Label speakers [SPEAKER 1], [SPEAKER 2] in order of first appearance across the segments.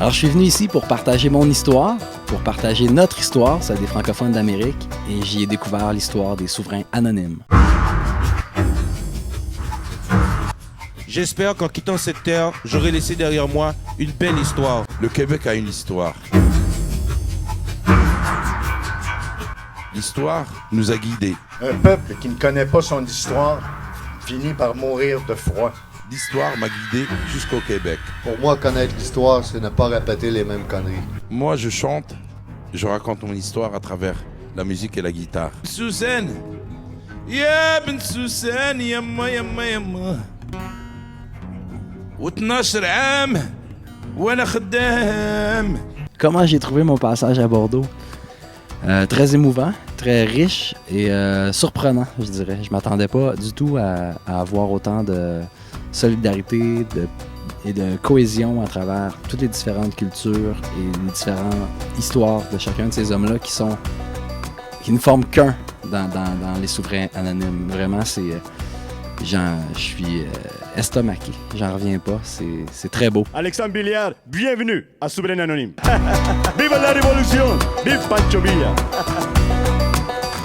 [SPEAKER 1] Alors, je suis venu ici pour partager mon histoire, pour partager notre histoire, celle des francophones d'Amérique, et j'y ai découvert l'histoire des souverains anonymes.
[SPEAKER 2] J'espère qu'en quittant cette terre, j'aurai laissé derrière moi une belle histoire.
[SPEAKER 3] Le Québec a une histoire. L'histoire nous a guidés.
[SPEAKER 4] Un peuple qui ne connaît pas son histoire finit par mourir de froid.
[SPEAKER 3] L'histoire m'a guidé jusqu'au Québec.
[SPEAKER 5] Pour moi, connaître l'histoire, c'est ne pas répéter les mêmes conneries.
[SPEAKER 3] Moi, je chante, je raconte mon histoire à travers la musique et la guitare.
[SPEAKER 2] Suzanne, يا بنت سوسن يما يما يما و12 عام وانا خدام.
[SPEAKER 1] Comment j'ai trouvé mon passage à Bordeaux? Très émouvant, très riche et surprenant, je dirais. Je m'attendais pas du tout à avoir autant de solidarité et de cohésion à travers toutes les différentes cultures et les différentes histoires de chacun de ces hommes-là qui ne forment qu'un dans les souverains anonymes. Vraiment, je suis estomaqué, j'en reviens pas, c'est très beau.
[SPEAKER 6] Alexandre Billiard, bienvenue à Souverain Anonyme. Vive la révolution, vive Pancho Villa.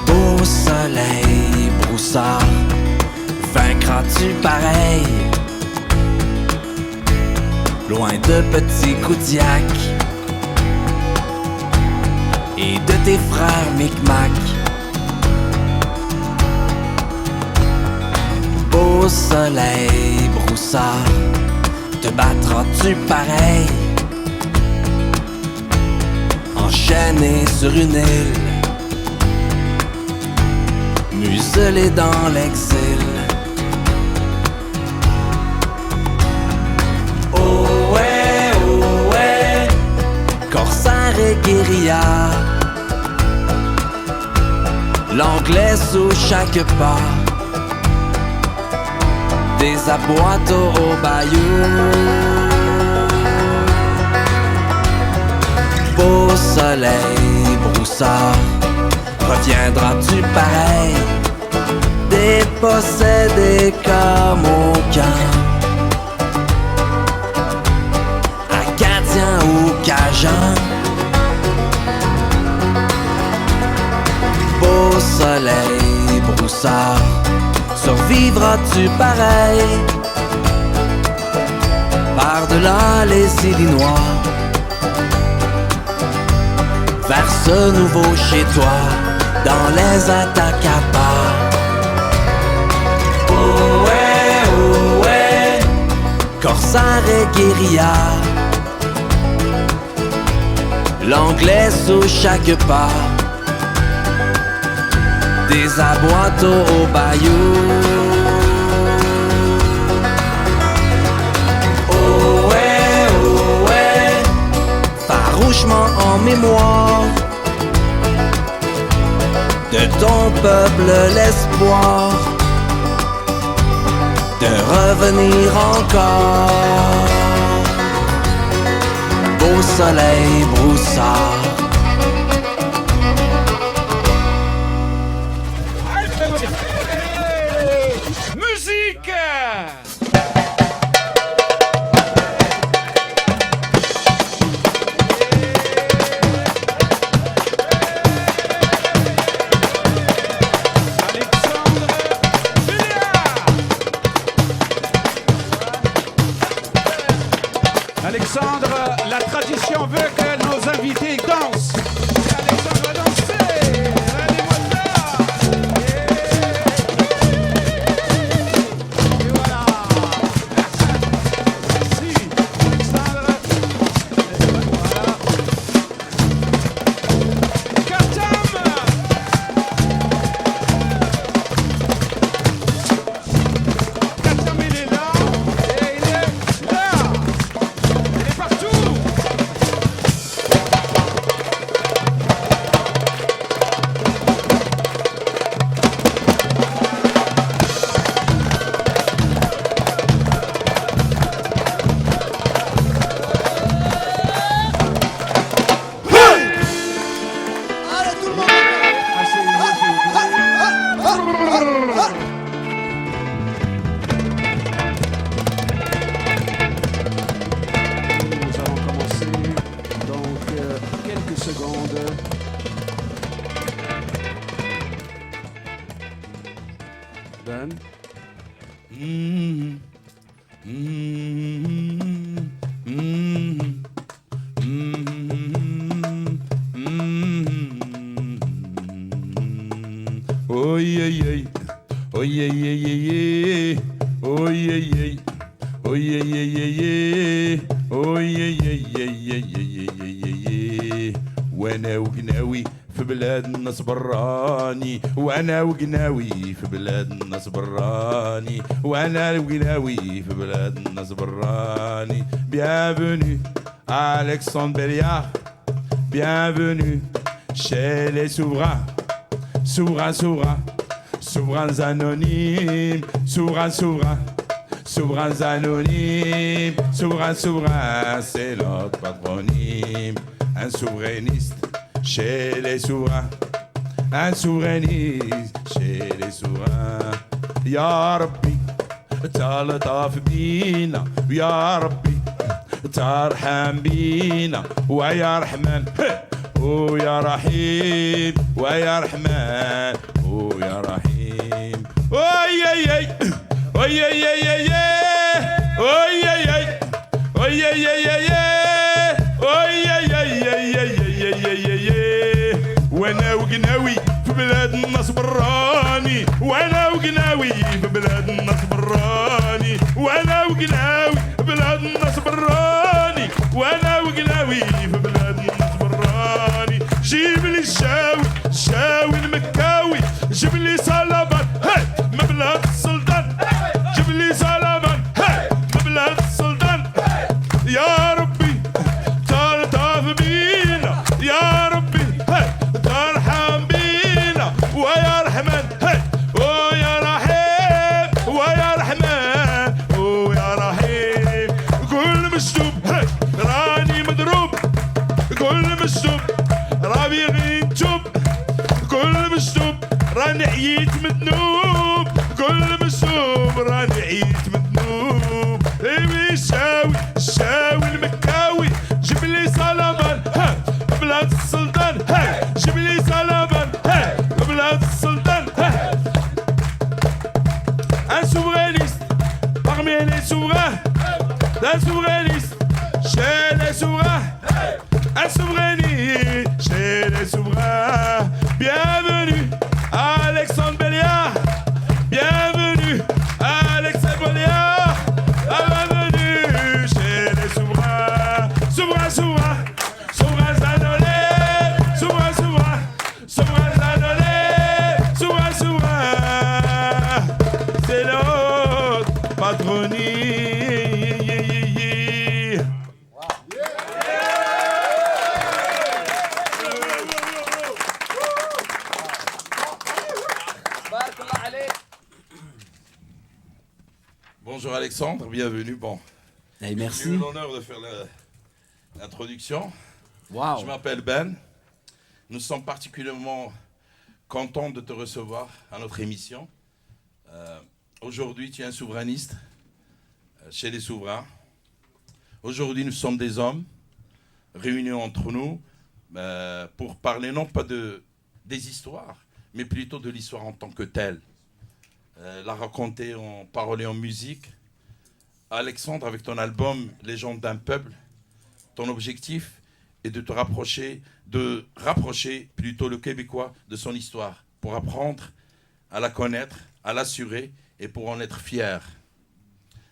[SPEAKER 7] Beau soleil, broussard, vaincras-tu pareil? Loin de petits Koudiak et de tes frères Micmac. Beau soleil, broussard, te battras-tu pareil? Enchaîné sur une île, muselé dans l'exil. Oh ouais, corsaire et guérilla, l'anglais sous chaque pas, des aboiteaux au bayou. Beau soleil, broussard, reviendras-tu pareil? Dépossédé comme aucun, acadien ou cajun. Beau soleil, broussard, survivras-tu pareil? Par-delà les Illinois, vers ce nouveau chez toi, dans les Atacama. Oh ouais, corsaire et guérilla, l'anglais sous chaque pas, des aboiteaux au bayou. Oh ouais, farouchement en mémoire de ton peuple l'espoir de revenir encore. Beau soleil, broussard.
[SPEAKER 2] Musique!
[SPEAKER 6] Alexandre, la tradition veut que nos invités dansent. Alexandre va danser. Allez-moi ça. Et voilà. Merci, Alexandre. Voilà. Katam. Katam, il est là. Et il est là. Il est partout.
[SPEAKER 3] Mm, mm, mm, mm. Oh yeah yeah, oh yeah yeah yeah yeah, oh yeah yeah, oh yeah yeah yeah yeah, oh yeah yeah yeah yeah yeah yeah yeah. وانا وقناوي في بلاد الناس براني، وانا وقناوي في بلاد الناس براني، وانا وقناوي في بلاد الناس براني. Bienvenue à Alexandre Belliard, bienvenue chez les souverains, souverains, souverains, souverains anonymes, souverains, souverains, souverains anonymes, souverains, souverains, c'est notre patronyme. Un souverainiste chez les souverains, un souverainiste chez les souverains. Ya Rabbi تلطف بينا يا ربي ترحم بينا ويا رحمن ويا رحيم ويا رحمن ويا رحيم. وي يي وي يي يي وي يي وي يي يي وانا وقناوي في بلاد الناس براني، وانا وقناوي في بلاد الناس براني، وانا وقناوي في بلاد الناس براني، وانا وقناوي في بلاد الناس براني. جيب لي الشاوي الشاوي المكاوي، جيب لي صلبان هاي من بلاد السلطان، جيب لي صلبان هاي من بلاد السلطان. يا ربي تلطف بينا يا ربي هاي ترحم بينا ويا رحمن هاي ويا رحيم ويا رحمن ويا رحيم. كل مشتوب هاي راني مضروب، كل مشتوب رابي غيتوب، كل مشتوب راني عييت مذنوب، كل مشتوب راني عييت مذنوب. ايوي الشاوي الشاوي المكاوي، جيب لي صلبان ها بلاد السلطان، ها جيب لي صلبان ها بلاد السلطان. ها un souverainiste parmi les souverains, un souverainiste chez les souverains, un souverainiste chez les souverains. Bienvenue à Alexandre Belliard, bienvenue à Alexandre Belliard, bienvenue chez les souverains. Souverains, souverains, souverains anonymes, souverains, souverains, souverains anonymes, souverains, souverains. C'est notre patronyme. Bonjour Alexandre, bienvenue. Bon,
[SPEAKER 1] Hey,
[SPEAKER 3] j'ai
[SPEAKER 1] merci.
[SPEAKER 3] eu l'honneur de faire l'introduction.
[SPEAKER 1] Wow.
[SPEAKER 3] Je m'appelle Ben. Nous sommes particulièrement contents de te recevoir à notre émission. Aujourd'hui, tu es un souverainiste chez les souverains. Aujourd'hui, nous sommes des hommes réunis entre nous pour parler non pas des histoires, mais plutôt de l'histoire en tant que telle. La raconter en paroles et en musique. Alexandre, avec ton album Légende d'un peuple, ton objectif est de rapprocher plutôt le Québécois de son histoire, pour apprendre à la connaître, à l'assurer et pour en être fier.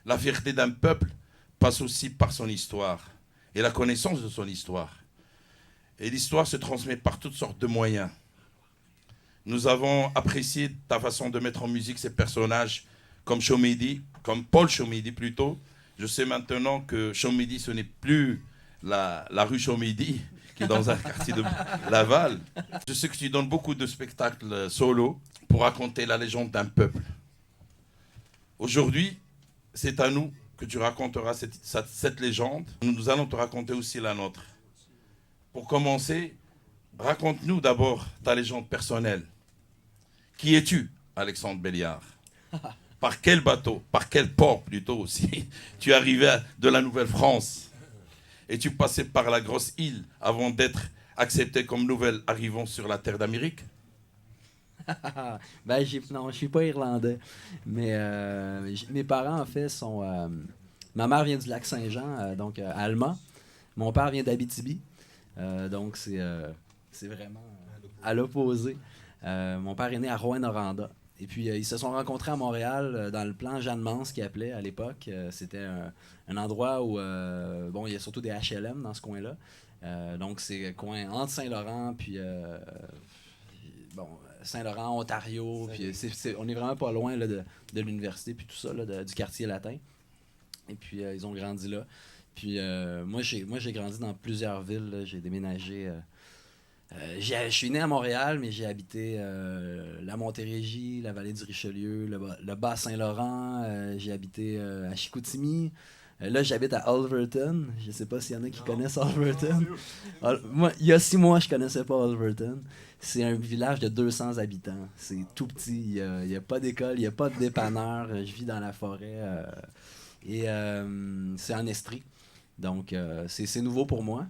[SPEAKER 3] La fierté d'un peuple passe aussi par son histoire et la connaissance de son histoire. Et l'histoire se transmet par toutes sortes de moyens. Nous avons apprécié ta façon de mettre en musique ces personnages comme Chomedy, comme Paul Chomedy plutôt. Je sais maintenant que Chomedy, ce n'est plus la rue Chomedy, qui est dans un quartier de Laval. Je sais que tu donnes beaucoup de spectacles solo pour raconter la légende d'un peuple. Aujourd'hui, c'est à nous que tu raconteras cette légende. Nous allons te raconter aussi la nôtre. Pour commencer, raconte-nous d'abord ta légende personnelle. Qui es-tu, Alexandre Belliard? Par quel bateau, par quel port plutôt aussi, tu arrivais de la Nouvelle-France et tu passais par la grosse île avant d'être accepté comme nouvel arrivant sur la terre d'Amérique?
[SPEAKER 1] Ben, non, je suis pas irlandais. Mais mes parents, en fait, sont... ma mère vient du Lac-Saint-Jean, donc à Alma. Mon père vient d'Abitibi. Donc, c'est vraiment à l'opposé. Mon père est né à Rouyn-Noranda. Et puis, ils se sont rencontrés à Montréal dans le plan Jeanne-Mance, qui appelait à l'époque. C'était un endroit où, bon, il y a surtout des HLM dans ce coin-là. Donc, c'est coin entre Saint-Laurent, puis bon, Saint-Laurent, Ontario. Puis on est vraiment pas loin là, de l'université, puis tout ça, là, du quartier latin. Et puis, ils ont grandi là. Puis, moi, j'ai grandi dans plusieurs villes. Là. J'ai déménagé. Je suis né à Montréal, mais j'ai habité la Montérégie, la vallée du Richelieu, le Bas-Saint-Laurent. J'ai habité à Chicoutimi. Là, j'habite à Alverton. Je ne sais pas s'il y en a qui connaissent Alverton. Moi, il y a 6 mois, je ne connaissais pas Alverton. C'est un village de 200 habitants. C'est tout petit. Il n'y a pas d'école, il n'y a pas de dépanneur. Je vis dans la forêt. Et c'est en Estrie. Donc, c'est nouveau pour moi.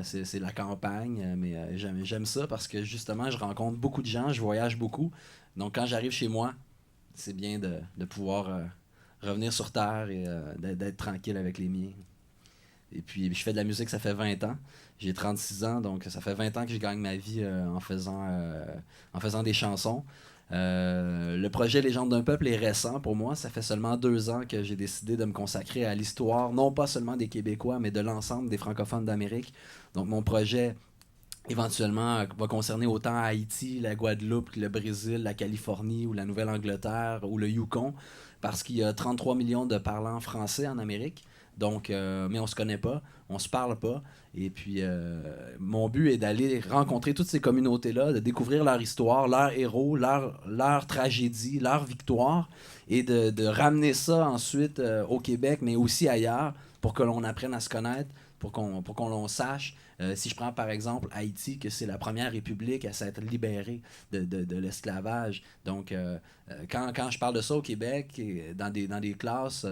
[SPEAKER 1] C'est la campagne, mais j'aime ça parce que justement, je rencontre beaucoup de gens, je voyage beaucoup. Donc, quand j'arrive chez moi, c'est bien de pouvoir revenir sur Terre et d'être tranquille avec les miens. Et puis, je fais de la musique, ça fait 20 ans. J'ai 36 ans, donc ça fait 20 ans que je gagne ma vie en faisant des chansons. Le projet Légende d'un peuple est récent pour moi. Ça fait seulement 2 ans que j'ai décidé de me consacrer à l'histoire, non pas seulement des Québécois, mais de l'ensemble des francophones d'Amérique. Donc mon projet, éventuellement, va concerner autant Haïti, la Guadeloupe, le Brésil, la Californie ou la Nouvelle-Angleterre ou le Yukon, parce qu'il y a 33 millions de parlants français en Amérique. Donc, mais on se connaît pas, on se parle pas. Et puis, mon but est d'aller rencontrer toutes ces communautés-là, de découvrir leur histoire, leurs héros, leur tragédie, leur victoire, et de ramener ça ensuite au Québec, mais aussi ailleurs, pour que l'on apprenne à se connaître, pour qu'on l'on sache. Si je prends par exemple Haïti, que c'est la première république à s'être libérée de l'esclavage. Donc, quand je parle de ça au Québec, dans des classes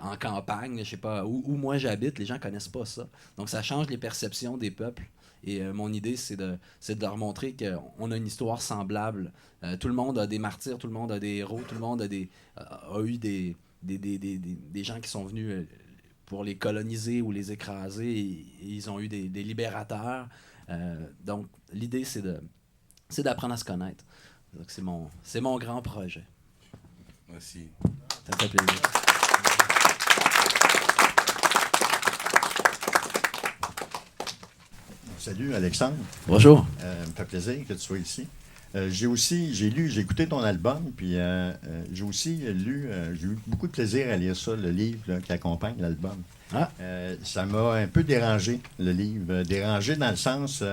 [SPEAKER 1] en campagne, je sais pas, où moi j'habite, les gens connaissent pas ça. Donc, ça change les perceptions des peuples. Et mon idée, c'est de leur montrer qu'on a une histoire semblable. Tout le monde a des martyrs, tout le monde a des héros, tout le monde a eu des gens qui sont venus... pour les coloniser ou les écraser. Et ils ont eu des libérateurs. Donc, l'idée, c'est d'apprendre à se connaître. Donc, c'est mon grand projet.
[SPEAKER 3] Merci.
[SPEAKER 1] Ça me fait plaisir.
[SPEAKER 4] Salut, Alexandre.
[SPEAKER 1] Bonjour.
[SPEAKER 4] Me fait plaisir que tu sois ici. J'ai écouté ton album, puis j'ai aussi lu, j'ai eu beaucoup de plaisir à lire ça, le livre là, qui accompagne l'album.
[SPEAKER 1] Ah.
[SPEAKER 4] Ça m'a un peu dérangé, le livre. Dérangé dans le sens,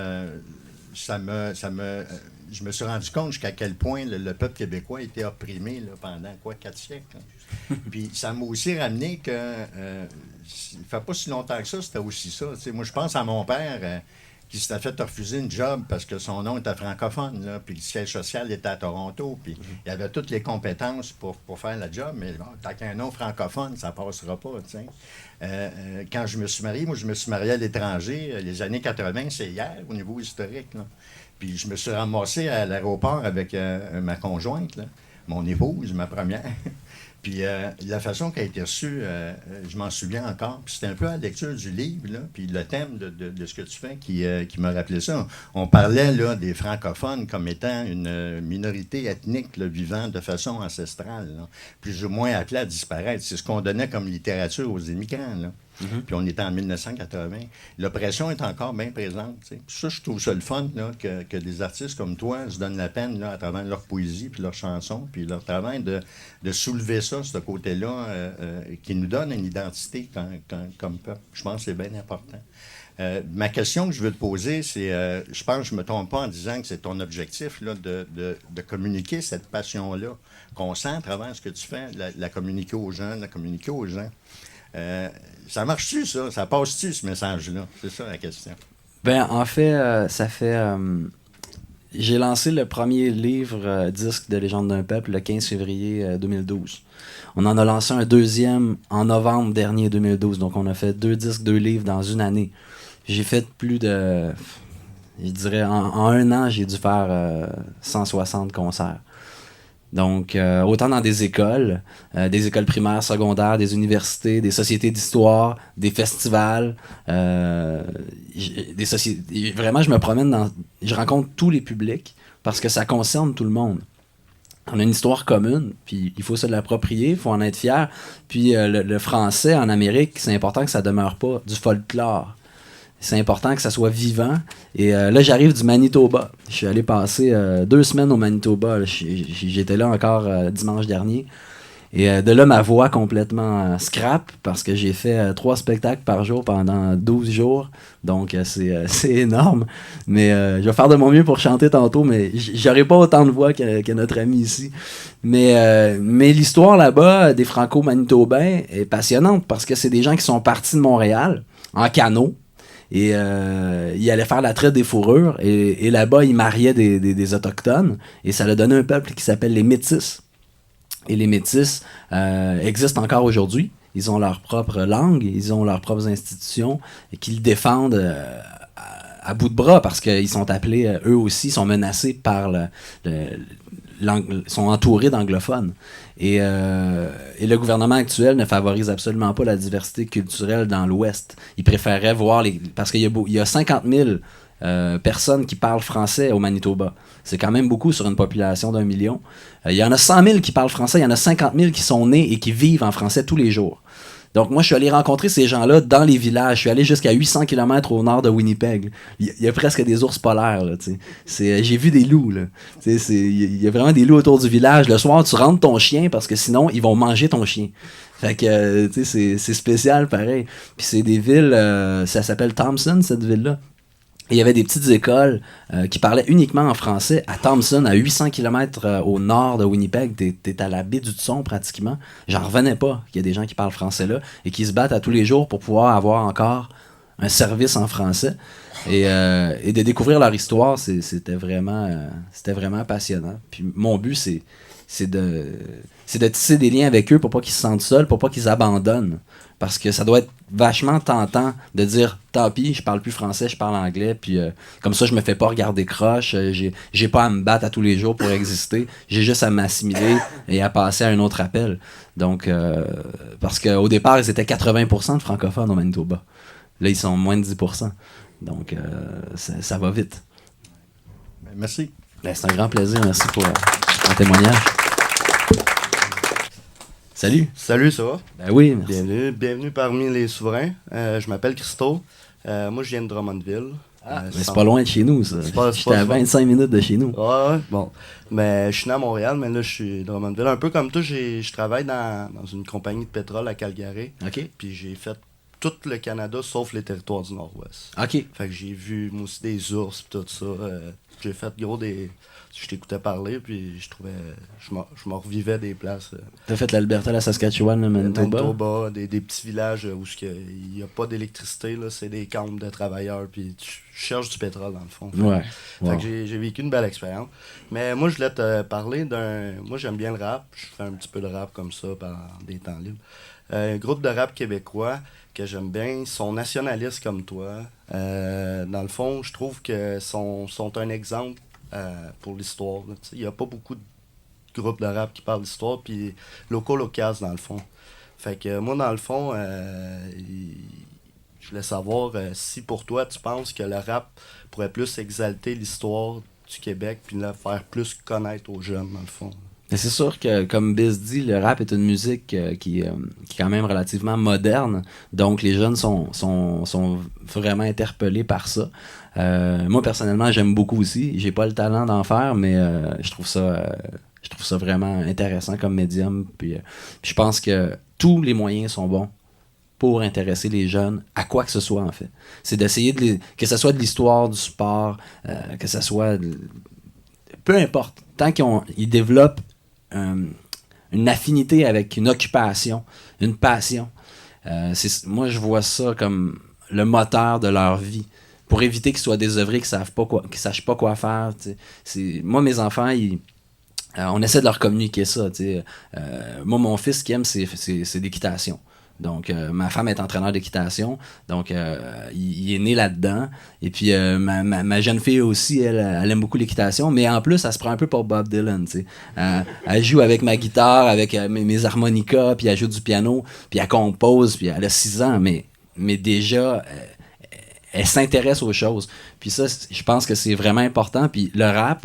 [SPEAKER 4] je me suis rendu compte jusqu'à quel point le peuple québécois était opprimé là, pendant 4 siècles. Puis ça m'a aussi ramené que, il ne fait pas si longtemps que ça, c'était aussi ça. T'sais, moi, je pense à mon père... qui s'était fait refuser une job parce que son nom était francophone, là, puis le siège social était à Toronto, puis il avait toutes les compétences pour faire la job, mais bon, tant qu'un nom francophone, ça passera pas, tu sais. Quand je me suis marié, moi, je me suis marié à l'étranger, les années 80, c'est hier, au niveau historique, là. Puis je me suis ramassé à l'aéroport avec ma conjointe, là, mon épouse, ma première. Puis la façon qu'elle a été reçue, je m'en souviens encore. Puis c'était un peu à la lecture du livre, là, puis le thème de ce que tu fais qui m'a rappelé ça. On parlait là, des francophones comme étant une minorité ethnique là, vivant de façon ancestrale, là, plus ou moins appelée à disparaître. C'est ce qu'on donnait comme littérature aux immigrants, là. Mm-hmm. Puis on était en 1980. L'oppression est encore bien présente. T'sais. Puis ça, je trouve ça le fun là, que des artistes comme toi se donnent la peine là, à travers leur poésie, puis leurs chansons, puis leur travail de soulever ça, ce côté-là, qui nous donne une identité comme peuple. Je pense que c'est bien important. Ma question que je veux te poser, c'est, je pense que je ne me trompe pas en disant que c'est ton objectif là, de communiquer cette passion-là qu'on sent à travers ce que tu fais, la communiquer aux jeunes, la communiquer aux gens. Ça marche-tu, ça? Ça passe-tu, ce message-là? C'est ça, la question.
[SPEAKER 1] Ben, en fait, ça fait... j'ai lancé le premier livre disque de Légende d'un peuple le 15 février 2012. On en a lancé un deuxième en novembre dernier 2012. Donc, on a fait 2 disques, 2 livres dans une année. J'ai fait plus de Je dirais, en un an, j'ai dû faire 160 concerts. Donc, autant dans des écoles primaires, secondaires, des universités, des sociétés d'histoire, des festivals, des sociétés. Vraiment, je me promène je rencontre tous les publics parce que ça concerne tout le monde. On a une histoire commune, puis il faut se l'approprier, il faut en être fier. Puis le français en Amérique, c'est important que ça demeure pas du folklore. C'est important que ça soit vivant. Et là, j'arrive du Manitoba. Je suis allé passer 2 semaines au Manitoba. Là, j'étais là encore dimanche dernier. Et de là, ma voix complètement scrap parce que j'ai fait 3 spectacles par jour pendant 12 jours. Donc, c'est énorme. Mais je vais faire de mon mieux pour chanter tantôt, mais j'aurai pas autant de voix que notre ami ici. Mais l'histoire là-bas des Franco-Manitobains est passionnante parce que c'est des gens qui sont partis de Montréal en canot. Et ils allaient faire la traite des fourrures. Et là-bas, ils mariaient des Autochtones. Et ça a donné un peuple qui s'appelle les Métis. Et les Métis existent encore aujourd'hui. Ils ont leur propre langue, ils ont leurs propres institutions et qu'ils défendent à bout de bras parce qu'ils sont appelés, eux aussi, sont menacés par sont entourés d'anglophones. Et le gouvernement actuel ne favorise absolument pas la diversité culturelle dans l'Ouest. Il préférait voir parce qu'il y a 50 000 personnes qui parlent français au Manitoba. C'est quand même beaucoup sur une population d'1 million. Il y en a 100 000 qui parlent français, il y en a 50 000 qui sont nés et qui vivent en français tous les jours. Donc moi, je suis allé rencontrer ces gens-là dans les villages. Je suis allé jusqu'à 800 km au nord de Winnipeg. Il y a presque des ours polaires. Là, j'ai vu des loups. Là. Il y a vraiment des loups autour du village. Le soir, tu rentres ton chien parce que sinon, ils vont manger ton chien. Fait que c'est spécial pareil. Puis c'est des villes, ça s'appelle Thompson, cette ville-là. Et il y avait des petites écoles qui parlaient uniquement en français à Thompson, à 800 km au nord de Winnipeg. T'es à la baie du Tson pratiquement. J'en revenais pas qu'il y a des gens qui parlent français là et qui se battent à tous les jours pour pouvoir avoir encore un service en français. Et de découvrir leur histoire, c'était vraiment passionnant. Puis mon but, c'est de tisser des liens avec eux pour pas qu'ils se sentent seuls, pour pas qu'ils abandonnent. Parce que ça doit être vachement tentant de dire tant pis, je parle plus français, je parle anglais, puis comme ça je me fais pas regarder croche, j'ai pas à me battre à tous les jours pour exister, j'ai juste à m'assimiler et à passer à un autre appel. Donc parce qu'au départ ils étaient 80% de francophones au Manitoba. Là ils sont moins de 10%. Donc ça va vite.
[SPEAKER 4] Merci.
[SPEAKER 1] Ben, c'est un grand plaisir, merci pour ton témoignage. Salut.
[SPEAKER 8] Salut, ça va?
[SPEAKER 1] Ben oui, merci.
[SPEAKER 8] Bienvenue parmi les souverains. Je m'appelle Christo. Moi, je viens de Drummondville.
[SPEAKER 1] Mais c'est pas loin de chez nous, ça. J'étais à 25 minutes de chez nous.
[SPEAKER 8] Ouais, bon. Mais je suis né à Montréal, mais là, je suis à Drummondville. Un peu comme toi, je travaille dans une compagnie de pétrole à Calgary.
[SPEAKER 1] OK.
[SPEAKER 8] Puis j'ai fait tout le Canada, sauf les territoires du Nord-Ouest.
[SPEAKER 1] OK.
[SPEAKER 8] Fait que j'ai vu, moi aussi, des ours et tout ça. J'ai fait je t'écoutais parler, puis je me revivais des places.
[SPEAKER 1] T'as fait l'Alberta, la Saskatchewan, le Manitoba?
[SPEAKER 8] Des petits villages où il n'y a pas d'électricité, là, c'est des camps de travailleurs, puis tu cherches du pétrole dans le fond.
[SPEAKER 1] Ouais.
[SPEAKER 8] Fait que j'ai vécu une belle expérience. Mais moi, je voulais te parler moi, j'aime bien le rap. Je fais un petit peu de rap comme ça pendant des temps libres. Un groupe de rap québécois que j'aime bien, ils sont nationalistes comme toi. Dans le fond, je trouve que sont un exemple pour l'histoire. Il n'y a pas beaucoup de groupes de rap qui parlent d'histoire, puis locas dans le fond. Fait que moi, dans le fond, je voulais savoir si pour toi, tu penses que le rap pourrait plus exalter l'histoire du Québec, puis la faire plus connaître aux jeunes, dans le fond.
[SPEAKER 1] Mais c'est sûr que, comme Biz dit, le rap est une musique qui est quand même relativement moderne. Donc, les jeunes sont vraiment interpellés par ça. Moi, personnellement, j'aime beaucoup aussi. J'ai pas le talent d'en faire, mais je trouve ça vraiment intéressant comme médium. Puis je pense que tous les moyens sont bons pour intéresser les jeunes à quoi que ce soit, en fait. C'est d'essayer que ce soit de l'histoire, du sport, que ce soit... peu importe. Tant qu'ils développent une affinité avec une occupation, une passion. Moi, je vois ça comme le moteur de leur vie. Pour éviter qu'ils soient désœuvrés, qu'ils ne sachent pas quoi faire. Moi, mes enfants, on essaie de leur communiquer ça. Moi, mon fils, ce qu'il aime, c'est l'équitation. Donc, ma femme est entraîneur d'équitation. Donc, il est né là-dedans. Et puis, ma jeune fille aussi, elle aime beaucoup l'équitation. Mais en plus, elle se prend un peu pour Bob Dylan, tu sais. Elle joue avec ma guitare, avec mes harmonicas, puis elle joue du piano, puis elle compose, puis elle a 6 ans. Mais déjà, elle s'intéresse aux choses. Puis ça, je pense que c'est vraiment important. Puis le rap...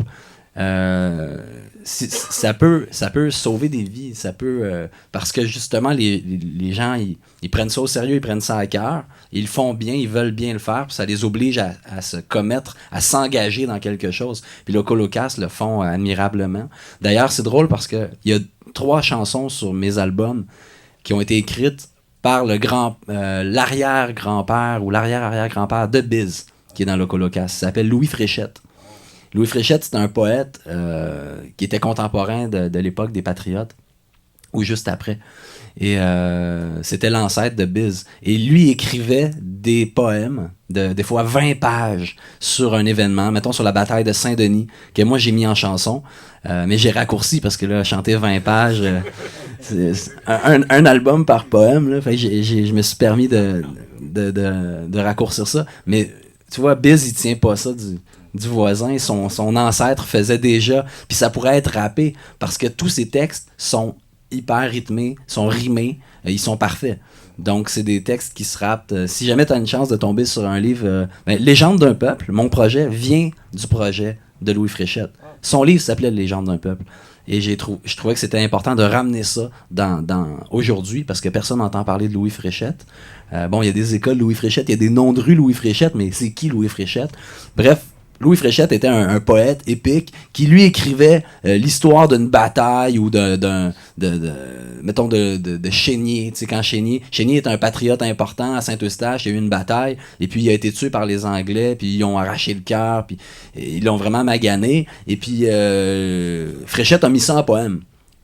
[SPEAKER 1] ça peut sauver des vies, ça peut parce que justement les gens ils prennent ça au sérieux, ils prennent ça à cœur, ils le font bien, ils veulent bien le faire, puis ça les oblige à se commettre, à s'engager dans quelque chose. Puis le Colocast le font admirablement. D'ailleurs, c'est drôle parce que il y a 3 chansons sur mes albums qui ont été écrites par l'arrière-grand-père ou l'arrière-arrière-grand-père de Biz qui est dans le Colocast. Ça s'appelle Louis Fréchette. Louis Fréchette, c'était un poète qui était contemporain de l'époque des Patriotes, ou juste après. Et c'était l'ancêtre de Biz. Et lui écrivait des poèmes, des fois 20 pages, sur un événement, mettons sur la bataille de Saint-Denis, que moi j'ai mis en chanson. Mais j'ai raccourci parce que là, chanter 20 pages, c'est un album par poème. Là, fait que je me suis permis de raccourcir ça. Mais tu vois, Biz, il tient pas ça du voisin, son ancêtre faisait déjà, puis ça pourrait être rappé, parce que tous ces textes sont hyper rythmés, sont rimés, ils sont parfaits. Donc, c'est des textes qui se rappent. Si jamais tu as une chance de tomber sur un livre, Légende d'un peuple, mon projet vient du projet de Louis Fréchette. Son livre s'appelait Légende d'un peuple. Et je trouvais que c'était important de ramener ça dans aujourd'hui, parce que personne n'entend parler de Louis Fréchette. Bon, il y a des écoles Louis Fréchette, il y a des noms de rue Louis Fréchette, mais c'est qui Louis Fréchette? Bref, Louis Fréchette était un poète épique qui lui écrivait l'histoire d'une bataille ou mettons de Chénier. Tu sais, quand Chénier est un patriote important à Saint-Eustache, il y a eu une bataille et puis il a été tué par les Anglais, puis ils ont arraché le cœur, puis ils l'ont vraiment magané. Et puis Fréchette a mis ça en poème.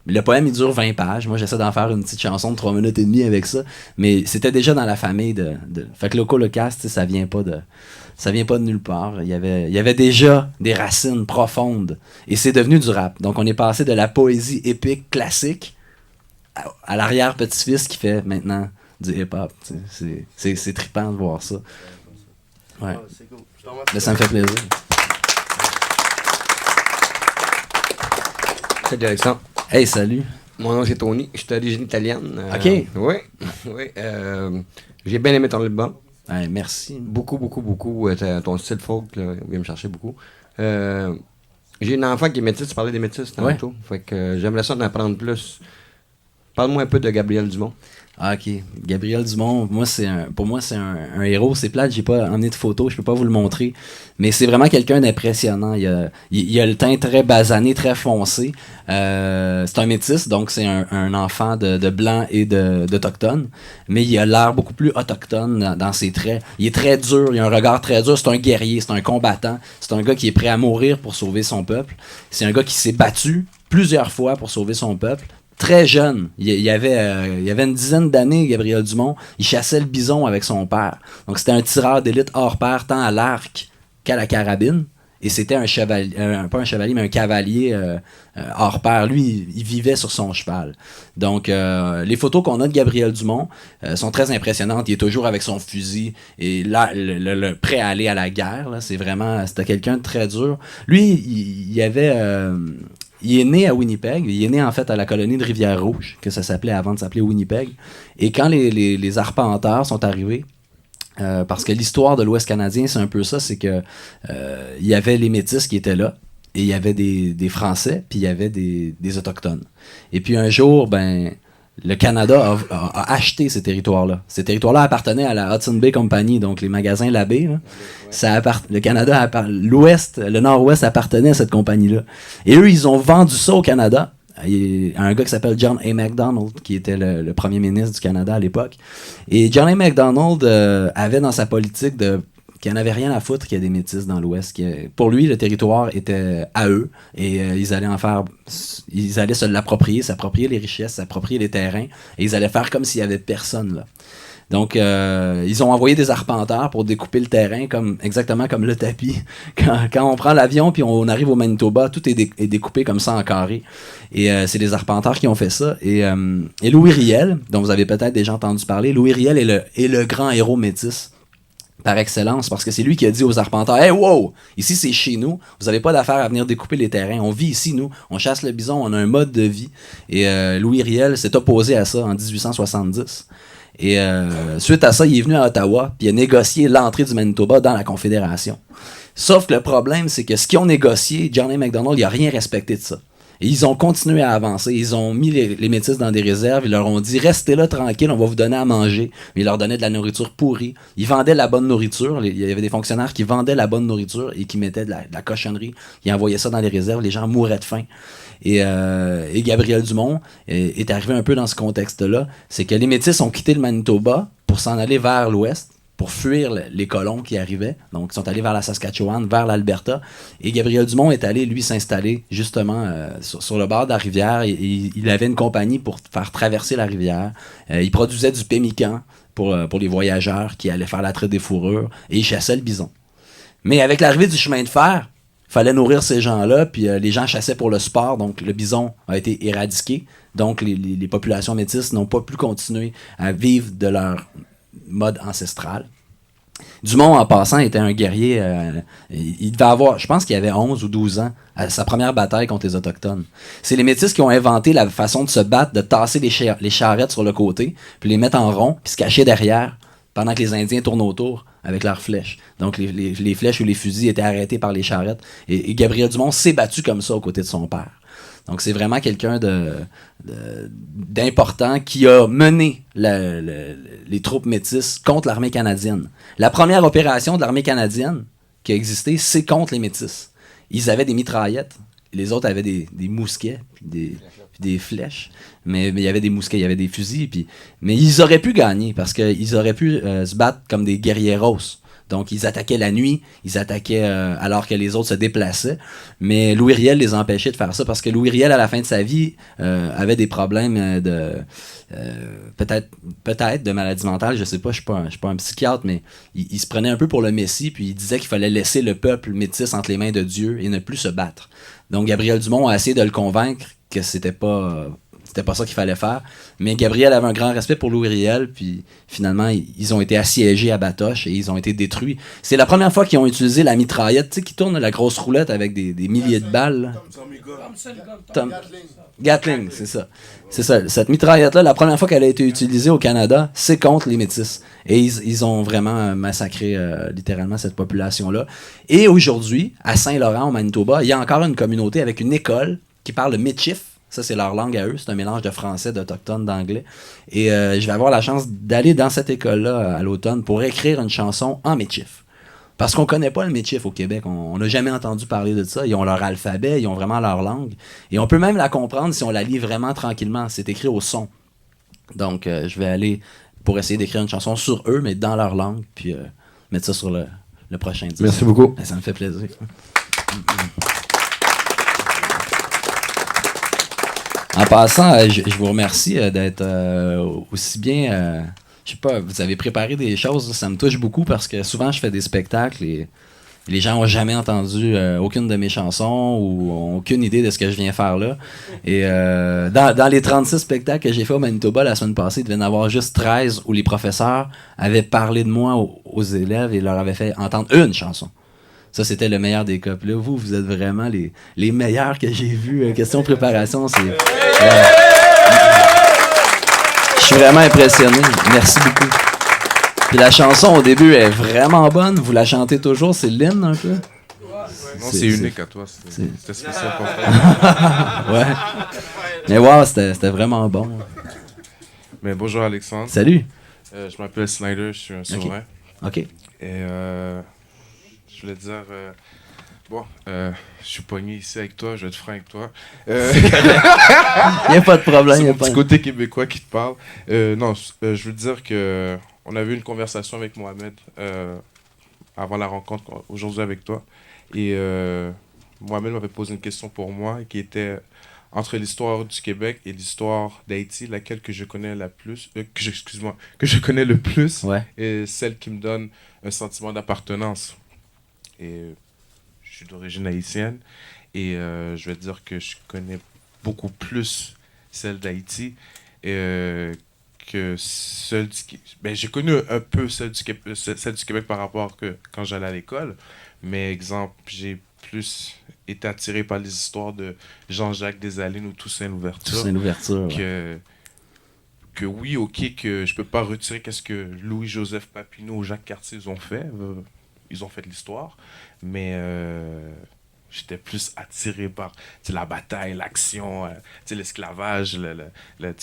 [SPEAKER 1] Le poème, il dure 20 pages. Moi, j'essaie d'en faire une petite chanson de 3 minutes et demie avec ça. Mais c'était déjà dans la famille Fait que le Colocast, ça vient pas de nulle part. Il y avait déjà des racines profondes. Et c'est devenu du rap. Donc, on est passé de la poésie épique classique à l'arrière-petit-fils qui fait maintenant du hip-hop. C'est trippant de voir ça. Ouais.
[SPEAKER 8] C'est cool.
[SPEAKER 1] Mais ça me fait plaisir.
[SPEAKER 9] Salut Alexandre.
[SPEAKER 1] Hey, salut.
[SPEAKER 9] Mon nom c'est Tony, je suis d'origine italienne.
[SPEAKER 1] OK.
[SPEAKER 9] Oui. J'ai bien aimé ton album.
[SPEAKER 1] Ouais, merci.
[SPEAKER 9] Beaucoup. Ton style folk, là, vient me chercher beaucoup. J'ai une enfant qui est métisse, tu parlais des métisses tantôt. Fait que j'aimerais ça en apprendre plus. Parle-moi un peu de Gabriel Dumont.
[SPEAKER 1] Ah, ok. Gabriel Dumont, pour moi, c'est un héros. C'est plate, j'ai pas emmené de photos, je peux pas vous le montrer. Mais c'est vraiment quelqu'un d'impressionnant. Il a le teint très basané, très foncé. C'est un métis, donc c'est un enfant de blanc et d'autochtone. Mais il a l'air beaucoup plus autochtone dans ses traits. Il est très dur, il a un regard très dur. C'est un guerrier, c'est un combattant. C'est un gars qui est prêt à mourir pour sauver son peuple. C'est un gars qui s'est battu plusieurs fois pour sauver son peuple. Très jeune, il avait une dizaine d'années, Gabriel Dumont, il chassait le bison avec son père. Donc c'était un tireur d'élite hors pair, tant à l'arc qu'à la carabine. Et c'était un chevalier, pas un chevalier, mais un cavalier hors pair. Lui, il vivait sur son cheval. Donc les photos qu'on a de Gabriel Dumont sont très impressionnantes. Il est toujours avec son fusil et là, le prêt à aller à la guerre. Là, c'était quelqu'un de très dur. Lui, il est né à Winnipeg. Il est né en fait à la colonie de Rivière-Rouge, que ça s'appelait avant de s'appeler Winnipeg. Et quand les arpenteurs sont arrivés, parce que l'histoire de l'Ouest canadien, c'est un peu ça, c'est que il y avait les Métis qui étaient là, et il y avait des Français, puis il y avait des Autochtones. Et puis un jour, le Canada a acheté ces territoires-là. Ces territoires-là appartenaient à la Hudson Bay Company, donc les magasins Labbé. Le Canada, le Nord-Ouest appartenait à cette compagnie-là. Et eux, ils ont vendu ça au Canada à un gars qui s'appelle John A. Macdonald, qui était le premier ministre du Canada à l'époque. Et John A. Macdonald avait dans sa politique qu'il n'y en avait rien à foutre qu'il y ait des Métis dans l'Ouest. Pour lui, le territoire était à eux et ils allaient se l'approprier, s'approprier les richesses, s'approprier les terrains et ils allaient faire comme s'il n'y avait personne là. Donc, ils ont envoyé des arpenteurs pour découper le terrain exactement comme le tapis. Quand on prend l'avion puis on arrive au Manitoba, tout est découpé comme ça en carré. Et c'est des arpenteurs qui ont fait ça. Et Louis Riel, dont vous avez peut-être déjà entendu parler, Louis Riel est le grand héros métis par excellence, parce que c'est lui qui a dit aux arpenteurs « Hey, wow! Ici, c'est chez nous. Vous n'avez pas d'affaire à venir découper les terrains. On vit ici, nous. On chasse le bison. On a un mode de vie. » Et Louis Riel s'est opposé à ça en 1870. Et suite à ça, il est venu à Ottawa, puis il a négocié l'entrée du Manitoba dans la Confédération. Sauf que le problème, c'est que ce qu'ils ont négocié, John A. Macdonald, il n'a rien respecté de ça. Et ils ont continué à avancer. Ils ont mis les Métis dans des réserves. Ils leur ont dit « Restez là tranquille, on va vous donner à manger. » Mais ils leur donnaient de la nourriture pourrie. Ils vendaient la bonne nourriture. Il y avait des fonctionnaires qui vendaient la bonne nourriture et qui mettaient de la cochonnerie. Ils envoyaient ça dans les réserves. Les gens mouraient de faim. Et Gabriel Dumont est arrivé un peu dans ce contexte-là. C'est que les Métis ont quitté le Manitoba pour s'en aller vers l'ouest, pour fuir les colons qui arrivaient. Donc, ils sont allés vers la Saskatchewan, vers l'Alberta. Et Gabriel Dumont est allé, lui, s'installer justement sur le bord de la rivière. Il avait une compagnie pour faire traverser la rivière. Il produisait du pemmican pour les voyageurs qui allaient faire la traite des fourrures. Et il chassait le bison. Mais avec l'arrivée du chemin de fer, il fallait nourrir ces gens-là. Puis les gens chassaient pour le sport. Donc, le bison a été éradiqué. Donc, les populations métisses n'ont pas pu continuer à vivre de leur mode ancestral. Dumont, en passant, était un guerrier. Il devait avoir, je pense qu'il avait 11 ou 12 ans, à sa première bataille contre les Autochtones. C'est les Métis qui ont inventé la façon de se battre, de tasser les charrettes sur le côté, puis les mettre en rond, puis se cacher derrière, pendant que les Indiens tournent autour avec leurs flèches. Donc, les flèches ou les fusils étaient arrêtés par les charrettes. Et Gabriel Dumont s'est battu comme ça aux côtés de son père. Donc, c'est vraiment quelqu'un d'important qui a mené les troupes métisses contre l'armée canadienne. La première opération de l'armée canadienne qui a existé, c'est contre les Métis. Ils avaient des mitraillettes. Les autres avaient des mousquets puis des flèches. Mais il y avait des mousquets, il y avait des fusils. Mais ils auraient pu gagner parce qu'ils auraient pu se battre comme des guerrieros. Donc, ils attaquaient la nuit, ils attaquaient alors que les autres se déplaçaient. Mais Louis Riel les empêchait de faire ça parce que Louis Riel, à la fin de sa vie, avait des problèmes peut-être de maladie mentale. Je sais pas, je suis pas un psychiatre, mais il se prenait un peu pour le Messie, puis il disait qu'il fallait laisser le peuple métis entre les mains de Dieu et ne plus se battre. Donc, Gabriel Dumont a essayé de le convaincre que c'était pas ça qu'il fallait faire. Mais Gabriel avait un grand respect pour Louis Riel, puis finalement, ils ont été assiégés à Batoche et ils ont été détruits. C'est la première fois qu'ils ont utilisé la mitraillette, tu sais, qui tourne la grosse roulette avec des milliers de balles. Gatling, c'est ça. C'est ça. Cette mitraillette-là, la première fois qu'elle a été utilisée au Canada, c'est contre les Métis. Et ils ont vraiment massacré littéralement cette population-là. Et aujourd'hui, à Saint-Laurent, au Manitoba, il y a encore une communauté avec une école qui parle le Michif. Ça, c'est leur langue à eux. C'est un mélange de français, d'autochtone, d'anglais. Et je vais avoir la chance d'aller dans cette école-là à l'automne pour écrire une chanson en Michif. Parce qu'on connaît pas le Michif au Québec. On n'a jamais entendu parler de ça. Ils ont leur alphabet, ils ont vraiment leur langue. Et on peut même la comprendre si on la lit vraiment tranquillement. C'est écrit au son. Donc, je vais aller pour essayer d'écrire une chanson sur eux, mais dans leur langue, puis mettre ça sur le prochain disque.
[SPEAKER 9] Merci beaucoup.
[SPEAKER 1] Ça me fait plaisir. En passant, je vous remercie d'être aussi bien... je sais pas, vous avez préparé des choses, ça me touche beaucoup parce que souvent je fais des spectacles et les gens n'ont jamais entendu aucune de mes chansons ou ont aucune idée de ce que je viens faire là. Et dans les 36 spectacles que j'ai fait au Manitoba la semaine passée, il devait y en avoir juste 13 où les professeurs avaient parlé de moi aux élèves et leur avaient fait entendre une chanson. Ça, c'était le meilleur des cas. Puis là, vous êtes vraiment les meilleurs que j'ai vus. Question préparation, c'est... Je suis vraiment impressionné. Merci beaucoup. Puis la chanson, au début, est vraiment bonne. Vous la chantez toujours. C'est l'hymne, un peu?
[SPEAKER 2] Non, c'est unique à toi. C'était spécial pour toi.
[SPEAKER 1] Ouais. Mais wow, c'était vraiment bon.
[SPEAKER 2] Mais bonjour, Alexandre.
[SPEAKER 1] Salut.
[SPEAKER 2] Je m'appelle Snyder, je suis un souverain.
[SPEAKER 1] OK.
[SPEAKER 2] Et je voulais dire... je suis pogné ici avec toi, je vais être franc avec toi.
[SPEAKER 1] Il n'y a pas de problème.
[SPEAKER 2] C'est mon petit côté québécois qui te parle. Je veux dire que on avait eu une conversation avec Mohamed avant la rencontre aujourd'hui avec toi. Et Mohamed m'avait posé une question pour moi qui était entre l'histoire du Québec et l'histoire d'Haïti, laquelle que je connais la plus, que je connais le plus, est celle qui me donne un sentiment d'appartenance. Et je suis d'origine haïtienne et je vais dire que je connais beaucoup plus celle d'Haïti que celle du Québec. Ben, j'ai connu un peu celle du Québec par rapport que quand j'allais à l'école, mais exemple, j'ai plus été attiré par les histoires de Jean-Jacques Dessalines ou Toussaint Louverture.
[SPEAKER 1] Toussaint Louverture,
[SPEAKER 2] que oui, ok, que je peux pas retirer qu'est-ce que Louis-Joseph Papineau ou Jacques Cartier ont fait. Ils ont fait de l'histoire, mais j'étais plus attiré par la bataille, l'action, l'esclavage,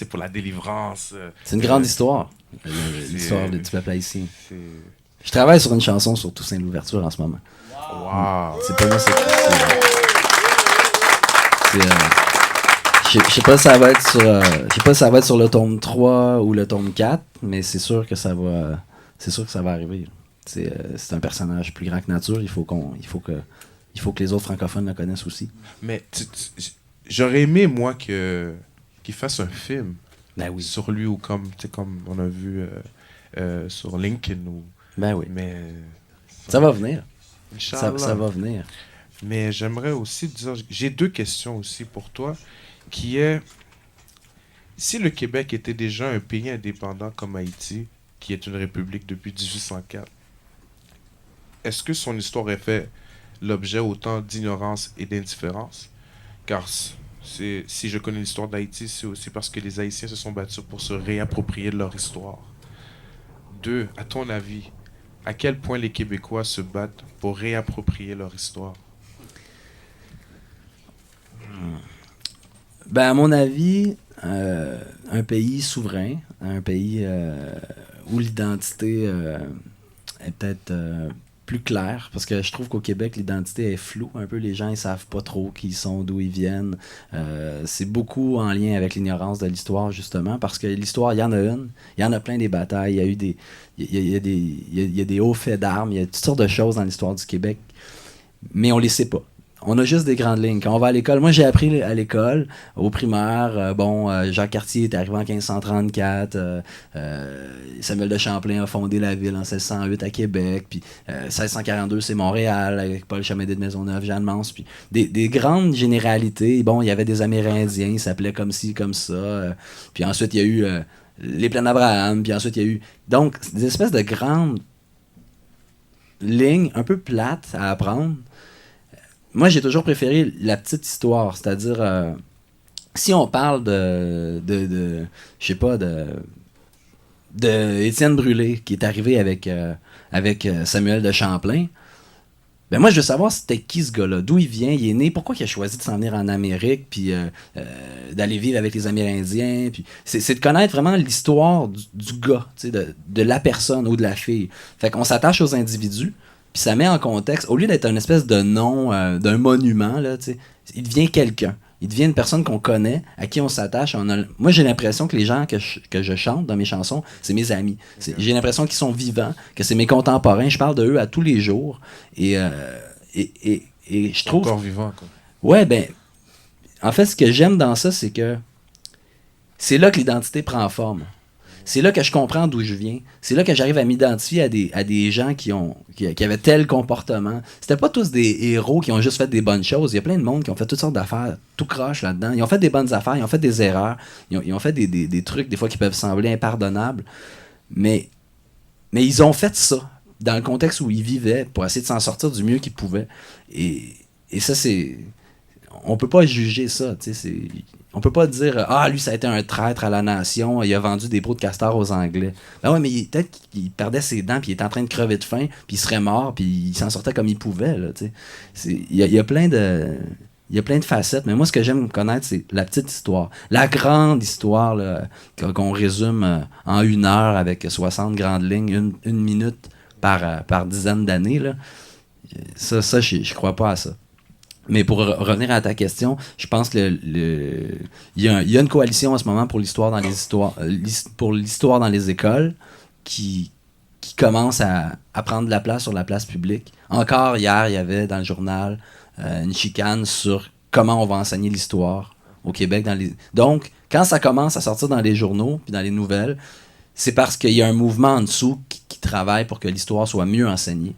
[SPEAKER 2] pour la délivrance.
[SPEAKER 1] C'est une grande histoire, l'histoire du peuple haïtien. Je travaille sur une chanson sur Toussaint Louverture en ce moment.
[SPEAKER 2] Wow.
[SPEAKER 1] C'est pas moi, je sais pas si ça va être sur sur le tome 3 ou le tome 4, mais c'est sûr que ça va arriver. C'est un personnage plus grand que nature, il faut que les autres francophones le connaissent aussi.
[SPEAKER 2] Mais j'aurais aimé moi qu'il fasse un film sur lui ou comme on a vu sur LinkedIn ou mais
[SPEAKER 1] ça va venir.
[SPEAKER 2] Ça
[SPEAKER 1] va venir.
[SPEAKER 2] Mais j'aimerais aussi dire, j'ai 2 questions aussi pour toi, qui est, si le Québec était déjà un pays indépendant comme Haïti, qui est une république depuis 1804, est-ce que son histoire est fait l'objet autant d'ignorance et d'indifférence? Car si je connais l'histoire d'Haïti, c'est aussi parce que les Haïtiens se sont battus pour se réapproprier de leur histoire. 2, à ton avis, à quel point les Québécois se battent pour réapproprier leur histoire?
[SPEAKER 1] Ben, à mon avis, un pays souverain, un pays où l'identité est peut-être plus claire, parce que je trouve qu'au Québec, l'identité est floue. Un peu, les gens, ils savent pas trop qui ils sont, d'où ils viennent. C'est beaucoup en lien avec l'ignorance de l'histoire, justement, parce que l'histoire, il y en a une. Il y en a plein des batailles. Il y a eu il y a des hauts faits d'armes. Il y a toutes sortes de choses dans l'histoire du Québec, mais on les sait pas. On a juste des grandes lignes. Quand on va à l'école, moi j'ai appris à l'école, au primaire, Jacques Cartier est arrivé en 1534, Samuel de Champlain a fondé la ville en 1608 à Québec, puis 1642 c'est Montréal, avec Paul Chamédé de Maisonneuve, Jeanne Mance, puis des grandes généralités. Bon, il y avait des Amérindiens, ils s'appelaient comme ci, comme ça, puis ensuite il y a eu les plaines d'Abraham, puis ensuite il y a eu... Donc, des espèces de grandes lignes un peu plates à apprendre. Moi, j'ai toujours préféré la petite histoire, c'est-à-dire, si on parle de Étienne Brûlé, qui est arrivé avec Samuel de Champlain, ben moi, je veux savoir c'était qui ce gars-là, d'où il vient, il est né, pourquoi il a choisi de s'en venir en Amérique, puis d'aller vivre avec les Amérindiens, puis c'est de connaître vraiment l'histoire du gars, de la personne ou de la fille. Fait qu'on s'attache aux individus, puis ça met en contexte, au lieu d'être une espèce de nom d'un monument, là, il devient quelqu'un. Il devient une personne qu'on connaît, à qui on s'attache. Moi, j'ai l'impression que les gens que je chante dans mes chansons, c'est mes amis. J'ai l'impression qu'ils sont vivants, que c'est mes contemporains. Je parle d'eux à tous les jours. Et je trouve...
[SPEAKER 2] Encore vivant, quoi.
[SPEAKER 1] Ouais, ben... En fait, ce que j'aime dans ça, c'est que c'est là que l'identité prend forme. C'est là que je comprends d'où je viens. C'est là que j'arrive à m'identifier à des gens qui avaient tel comportement. C'était pas tous des héros qui ont juste fait des bonnes choses. Il y a plein de monde qui ont fait toutes sortes d'affaires, tout croche là-dedans. Ils ont fait des bonnes affaires, ils ont fait des erreurs, ils ont fait des trucs des fois qui peuvent sembler impardonnables. Mais ils ont fait ça dans le contexte où ils vivaient pour essayer de s'en sortir du mieux qu'ils pouvaient. Et ça, c'est... On peut pas juger ça, tu sais, on peut pas dire « Ah, lui, ça a été un traître à la nation, il a vendu des brocs de castor aux Anglais. » Ben ouais, mais peut-être qu'il perdait ses dents, puis il était en train de crever de faim, puis il serait mort, puis il s'en sortait comme il pouvait, là, tu sais. Il y a plein de facettes, mais moi, ce que j'aime connaître, c'est la petite histoire. La grande histoire, là, qu'on résume en 1 heure avec 60 grandes lignes, une minute par dizaine d'années, là. Ça je crois pas à ça. Mais pour revenir à ta question, je pense que il y a une coalition en ce moment pour l'histoire dans les écoles qui commence à prendre de la place sur la place publique. Encore hier, il y avait dans le journal une chicane sur comment on va enseigner l'histoire au Québec. Donc, quand ça commence à sortir dans les journaux puis dans les nouvelles, c'est parce qu'il y a un mouvement en dessous qui travaille pour que l'histoire soit mieux enseignée.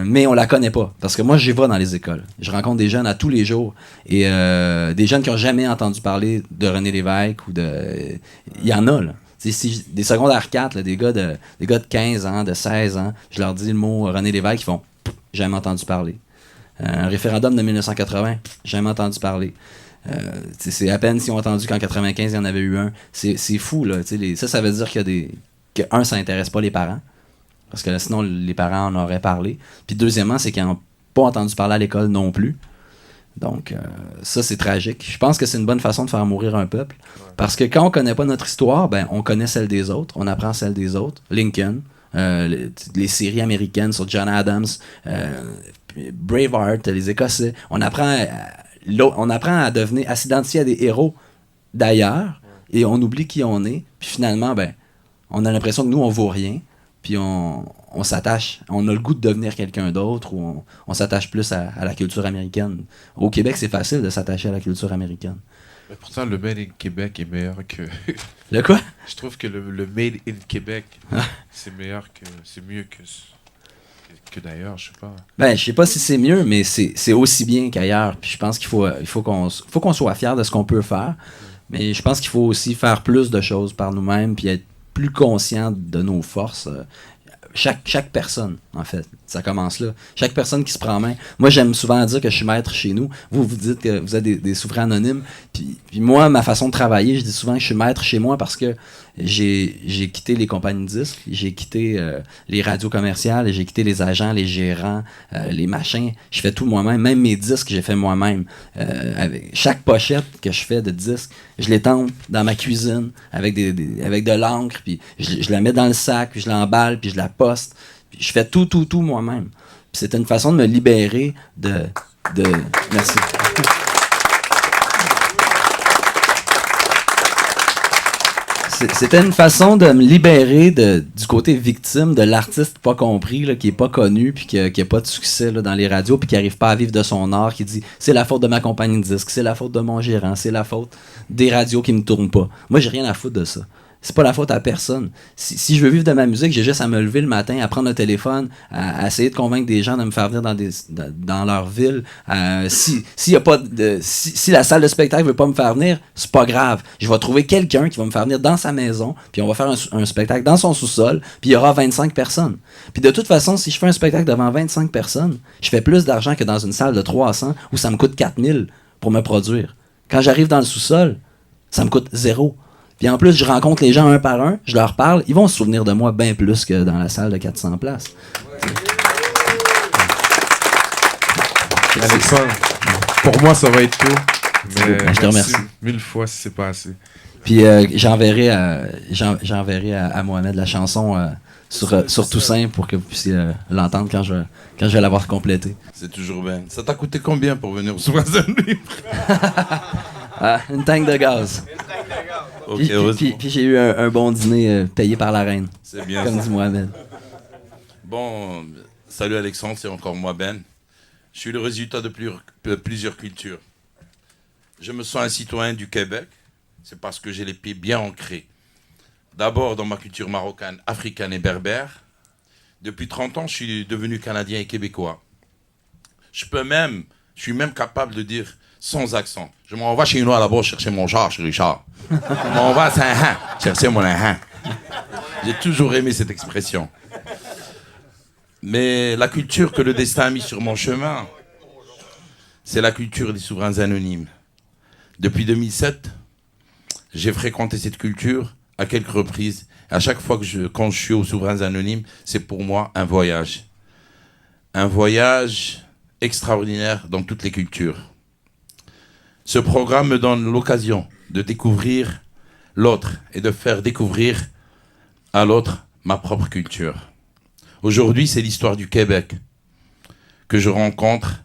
[SPEAKER 1] Mais on la connaît pas. Parce que moi, j'y vais dans les écoles. Je rencontre des jeunes à tous les jours. Et des jeunes qui n'ont jamais entendu parler de René Lévesque ou de... Il y en a, là. Des secondaires 4, là, des gars de 15 ans, de 16 ans, je leur dis le mot René Lévesque, ils font « jamais entendu parler ». Un référendum de 1980, jamais entendu parler. C'est à peine s'ils ont entendu qu'en 95, il y en avait eu un. C'est fou, là. Ça veut dire ça n'intéresse pas les parents. Parce que là, sinon, les parents en auraient parlé. Puis deuxièmement, c'est qu'ils n'ont pas entendu parler à l'école non plus. Donc, ça, c'est tragique. Je pense que c'est une bonne façon de faire mourir un peuple. Parce que quand on connaît pas notre histoire, ben, on connaît celle des autres. On apprend celle des autres. Lincoln, les séries américaines sur John Adams, Braveheart, les Écossais. On apprend à s'identifier à des héros d'ailleurs et on oublie qui on est. Puis finalement, ben, on a l'impression que nous, on vaut rien. Puis on s'attache, on a le goût de devenir quelqu'un d'autre ou on s'attache plus à la culture américaine. Au Québec, c'est facile de s'attacher à la culture américaine.
[SPEAKER 2] Mais pourtant, le Made in Québec est meilleur que...
[SPEAKER 1] Le quoi?
[SPEAKER 2] Je trouve que le Made in Québec, c'est mieux que d'ailleurs, je sais pas.
[SPEAKER 1] Ben, je sais pas si c'est mieux, mais c'est aussi bien qu'ailleurs. Puis je pense qu'il faut qu'on soit fier de ce qu'on peut faire. Mais je pense qu'il faut aussi faire plus de choses par nous-mêmes puis être plus conscient de nos forces. Chaque personne, en fait, ça commence là. Chaque personne qui se prend en main. Moi, j'aime souvent dire que je suis maître chez nous. Vous dites que vous êtes des souverains anonymes. Puis moi, ma façon de travailler, je dis souvent que je suis maître chez moi parce que j'ai quitté les compagnies de disques, j'ai quitté les radios commerciales, j'ai quitté les agents, les gérants, les machins. Je fais tout moi-même. Même mes disques, j'ai fait moi-même. Avec chaque pochette que je fais de disques, je l'étampe dans ma cuisine avec de l'encre, puis je la mets dans le sac, puis je l'emballe, puis je la poste. Puis je fais tout moi-même. Puis c'était une façon de me libérer de... Merci. C'était une façon de me libérer du côté victime de l'artiste pas compris, là, qui est pas connu, puis qui a pas de succès là, dans les radios, puis qui arrive pas à vivre de son art, qui dit c'est la faute de ma compagnie de disques, c'est la faute de mon gérant, c'est la faute des radios qui me tournent pas. Moi, j'ai rien à foutre de ça. C'est pas la faute à personne. Si je veux vivre de ma musique, j'ai juste à me lever le matin, à prendre le téléphone, à essayer de convaincre des gens de me faire venir dans leur ville. Si la salle de spectacle veut pas me faire venir, c'est pas grave. Je vais trouver quelqu'un qui va me faire venir dans sa maison, puis on va faire un spectacle dans son sous-sol, puis il y aura 25 personnes. Puis de toute façon, si je fais un spectacle devant 25 personnes, je fais plus d'argent que dans une salle de 300 où ça me coûte 4000 pour me produire. Quand j'arrive dans le sous-sol, ça me coûte 0. Puis en plus, je rencontre les gens un par un, je leur parle, ils vont se souvenir de moi bien plus que dans la salle de 400 places.
[SPEAKER 2] Alexandre, pour moi, ça va être tout. Mais
[SPEAKER 1] je te remercie.
[SPEAKER 2] 1000 fois si c'est pas assez.
[SPEAKER 1] Puis j'enverrai à Mohamed la chanson sur Toussaint pour que vous puissiez l'entendre quand je vais l'avoir complétée.
[SPEAKER 10] C'est toujours bien. Ça t'a coûté combien pour venir sur un libre?
[SPEAKER 1] Une tank de gaz. Puis j'ai eu un bon dîner payé par la reine.
[SPEAKER 10] C'est bien
[SPEAKER 1] comme
[SPEAKER 10] ça.
[SPEAKER 1] dit Mohamed.
[SPEAKER 10] Bon, salut Alexandre, c'est encore moi Ben. Je suis le résultat de plusieurs cultures. Je me sens un citoyen du Québec. C'est parce que j'ai les pieds bien ancrés. D'abord dans ma culture marocaine, africaine et berbère. Depuis 30 ans, je suis devenu Canadien et Québécois. Je suis même capable de dire sans accent. Je m'en vais chez nous là-bas chercher mon char chez Richard. Je m'en vais à Saint-Han chercher mon ahan. J'ai toujours aimé cette expression. Mais la culture que le destin a mis sur mon chemin, c'est la culture des souverains anonymes. Depuis 2007, j'ai fréquenté cette culture à quelques reprises. À chaque fois quand je suis aux souverains anonymes, c'est pour moi un voyage. Un voyage extraordinaire dans toutes les cultures. Ce programme me donne l'occasion de découvrir l'autre et de faire découvrir à l'autre ma propre culture. Aujourd'hui, c'est l'histoire du Québec que je rencontre,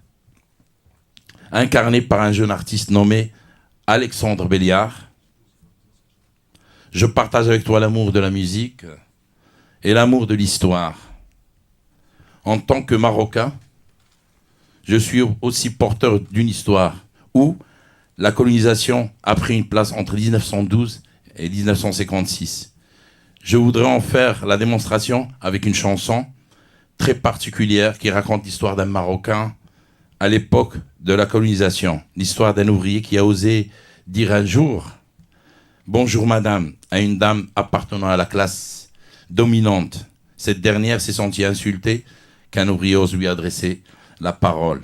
[SPEAKER 10] incarnée par un jeune artiste nommé Alexandre Béliard. Je partage avec toi l'amour de la musique et l'amour de l'histoire. En tant que Marocain, je suis aussi porteur d'une histoire où la colonisation a pris une place entre 1912 et 1956. Je voudrais en faire la démonstration avec une chanson très particulière qui raconte l'histoire d'un Marocain à l'époque de la colonisation. L'histoire d'un ouvrier qui a osé dire un jour « Bonjour madame » à une dame appartenant à la classe dominante. Cette dernière s'est sentie insultée qu'un ouvrier ose lui adresser la parole.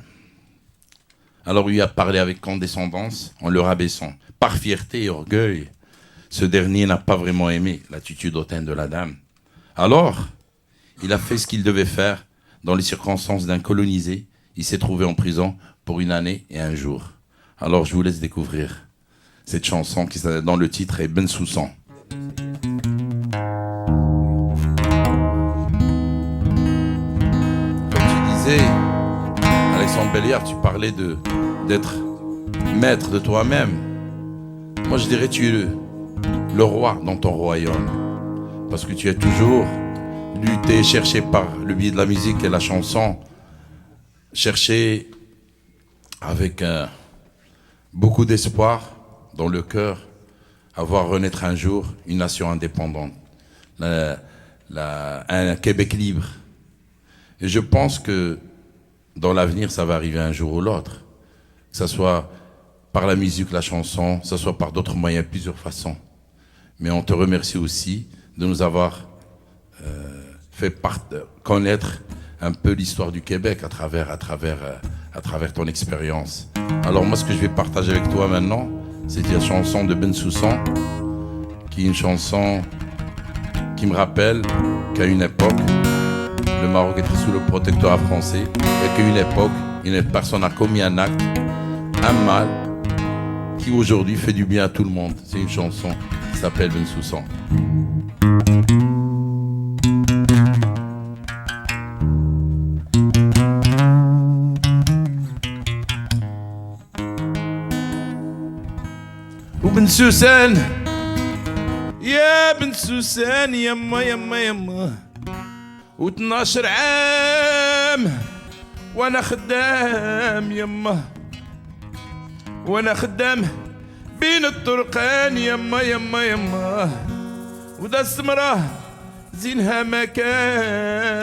[SPEAKER 10] Alors lui a parlé avec condescendance en le rabaissant. Par fierté et orgueil, ce dernier n'a pas vraiment aimé l'attitude hautaine de la dame. Alors, il a fait ce qu'il devait faire dans les circonstances d'un colonisé. Il s'est trouvé en prison pour 1 année et 1 jour. Alors je vous laisse découvrir cette chanson qui, dans le titre, est Ben Soussan. Comme tu disais, Alexandre Belliard, tu parlais d'être maître de toi-même. Moi je dirais tu es le roi dans ton royaume. Parce que tu as toujours lutté, cherché par le biais de la musique et la chanson, cherché avec beaucoup d'espoir dans le cœur à voir renaître un jour une nation indépendante, un Québec libre. Et je pense que dans l'avenir, ça va arriver un jour ou l'autre. Que ce soit par la musique, la chanson, que ce soit par d'autres moyens, plusieurs façons. Mais on te remercie aussi de nous avoir fait connaître un peu l'histoire du Québec à travers ton expérience. Alors moi, ce que je vais partager avec toi maintenant, c'est la chanson de Ben Soussan, qui est une chanson qui me rappelle qu'à une époque, le Maroc était sous le protectorat français et qu'à une époque, une personne a commis un acte, un mal, qui aujourd'hui fait du bien à tout le monde. C'est une chanson qui s'appelle Ben Soussan. وبن سوسن يا بن سوسن يما يما يما و12 عام وانا خدام يما وانا خدام بين الطرقان يما يما يما ودا السمرة زينها مكان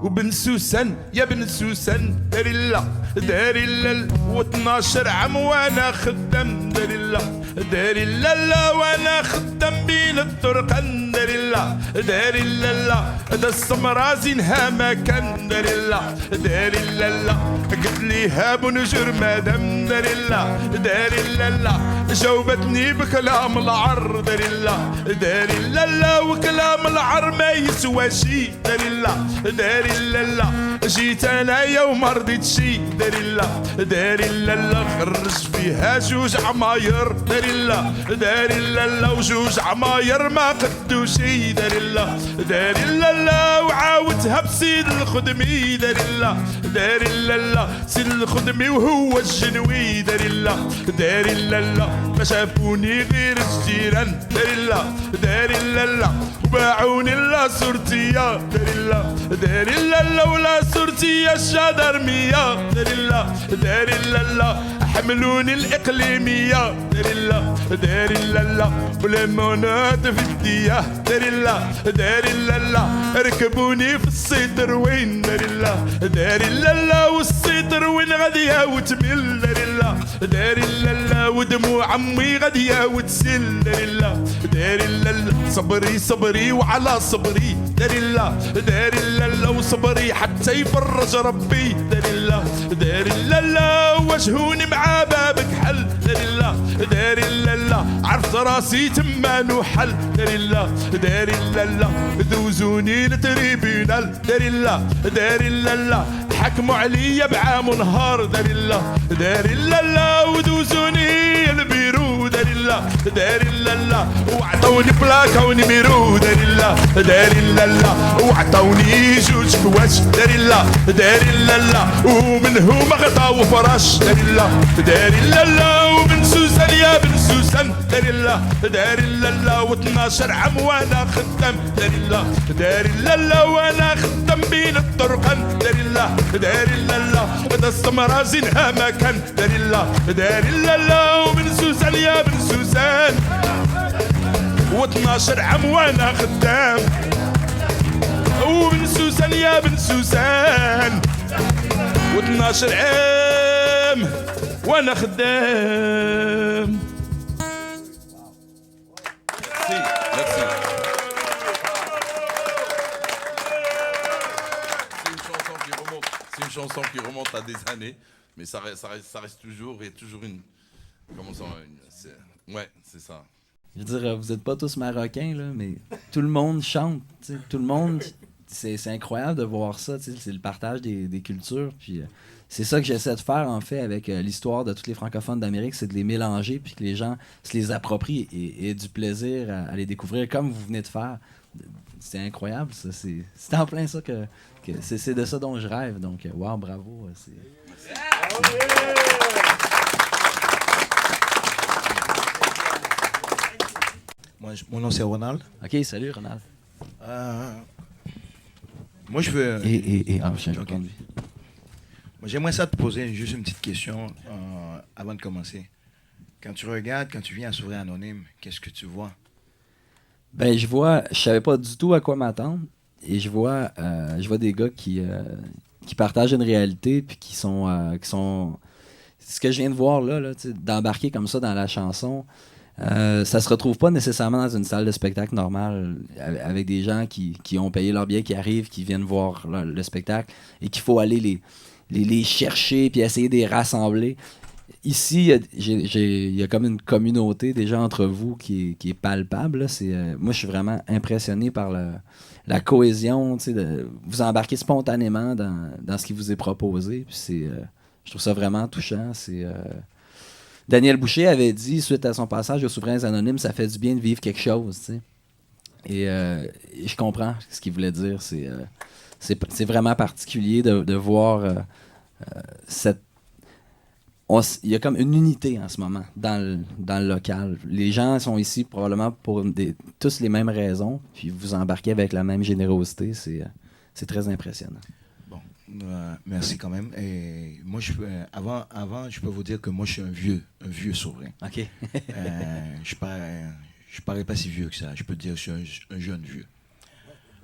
[SPEAKER 10] وبن سوسن يا بن سوسن داري الله داري الله و12 عام وانا خدام داري الله داري الله وانا خدام بين الطرقان داري الله داري الله دا السمرة زينها مكان داري الله داري الله قلت لي هاب ونجر مادام داري الله داري الله جاوبتني بكلام العر داري الله داري الله وكلام العر ما يسوى شي داري الله داري الله جيت انا يوم رضيت شي داري الله داري الله خرج فيها 2 عماير داري الله داري الله و2 عماير ما قدو شي داري الله داري الله وعاودتها بسيد الخدمي داري الله داري الله سيد الخدمي وهو الجنوي داري الله داري الله ما شافوني غير الجيران داري الله داري الله وباعوني لا صورتيا داري الله داري الله ولا صورتيا الشادرمية داري الله داري الله حملوني الإقليمية داري الله داري الله ولمونات في الدية داري الله داري الله ركبوني في السيطر وين داري الله داري الله والسيطر وين غادية وتمل داري الله داري الله ودموع عمي غادية وتسل داري الله داري الله صبري صبري وعلى صبري داري الله داري الله وصبري حتى يفرج ربي داري الله داري الله وجهوني مع بابك حل داري الله داري الله عرفت راسي تما نوحل داري الله داري الله دوزوني لتريبيونال داري الله داري الله حكموا عليا بعام ونهار داري الله داري الله ودوزوني البيرو داري الله داري الله وعطوني بلاكة ونميرو داري الله داري الله وعطوني 2 كواش داري الله داري الله ومنهم غطا وفراش داري الله داري الله وبن سوسن يا بن سوسن داري الله
[SPEAKER 3] داري لالا و12 عام وانا خدام داري لا داري لالا وانا خدام بين الطرقان داري لالا هذا السمرة زينها مكان داري لالا وبن سوسن يا بن سوسن و12 عام وانا خدام وبن سوسن يا بن سوسن و12 عام وانا خدام.
[SPEAKER 10] Merci. C'est une chanson qui remonte à des années, mais ça reste toujours et toujours une. Comment ça ouais, c'est ça.
[SPEAKER 1] Je veux dire, vous n'êtes pas tous marocains, là, mais tout le monde chante. T'sais. Tout le monde. C'est incroyable de voir ça. C'est le partage des cultures. Puis, c'est ça que j'essaie de faire, en fait, avec l'histoire de tous les francophones d'Amérique, c'est de les mélanger puis que les gens se les approprient et aient du plaisir à les découvrir comme vous venez de faire. C'est incroyable, ça. C'est en plein ça que c'est de ça dont je rêve. Donc, wow, bravo.
[SPEAKER 11] Mon nom, c'est Ronald.
[SPEAKER 1] OK, salut, Ronald.
[SPEAKER 11] Moi, je veux...
[SPEAKER 1] Okay.
[SPEAKER 11] Moi, j'aimerais ça te poser juste une petite question avant de commencer. Quand tu regardes, quand tu viens à Souverain Anonyme, qu'est-ce que tu vois?
[SPEAKER 1] Ben, je savais pas du tout à quoi m'attendre. Et je vois des gars qui partagent une réalité puis qui sont ce que je viens de voir là d'embarquer comme ça dans la chanson. Ça se retrouve pas nécessairement dans une salle de spectacle normale avec des gens qui ont payé leur billet, qui arrivent, qui viennent voir le spectacle et qu'il faut aller les chercher puis essayer de les rassembler. Ici, il y a comme une communauté déjà entre vous qui est palpable. Là. Moi, je suis vraiment impressionné par la cohésion. Vous embarquez spontanément dans ce qui vous est proposé. Puis je trouve ça vraiment touchant. Daniel Boucher avait dit, suite à son passage aux Souverains Anonymes, ça fait du bien de vivre quelque chose. T'sais. Et je comprends ce qu'il voulait dire. C'est vraiment particulier de voir cette... Il y a comme une unité en ce moment dans le local. Les gens sont ici probablement pour tous les mêmes raisons, puis vous embarquez avec la même générosité. C'est très impressionnant.
[SPEAKER 11] Bon, merci quand même. Et moi, avant, je peux vous dire que moi, je suis un vieux souverain.
[SPEAKER 1] OK.
[SPEAKER 11] Je parais pas si vieux que ça. Je peux dire que je suis un jeune vieux.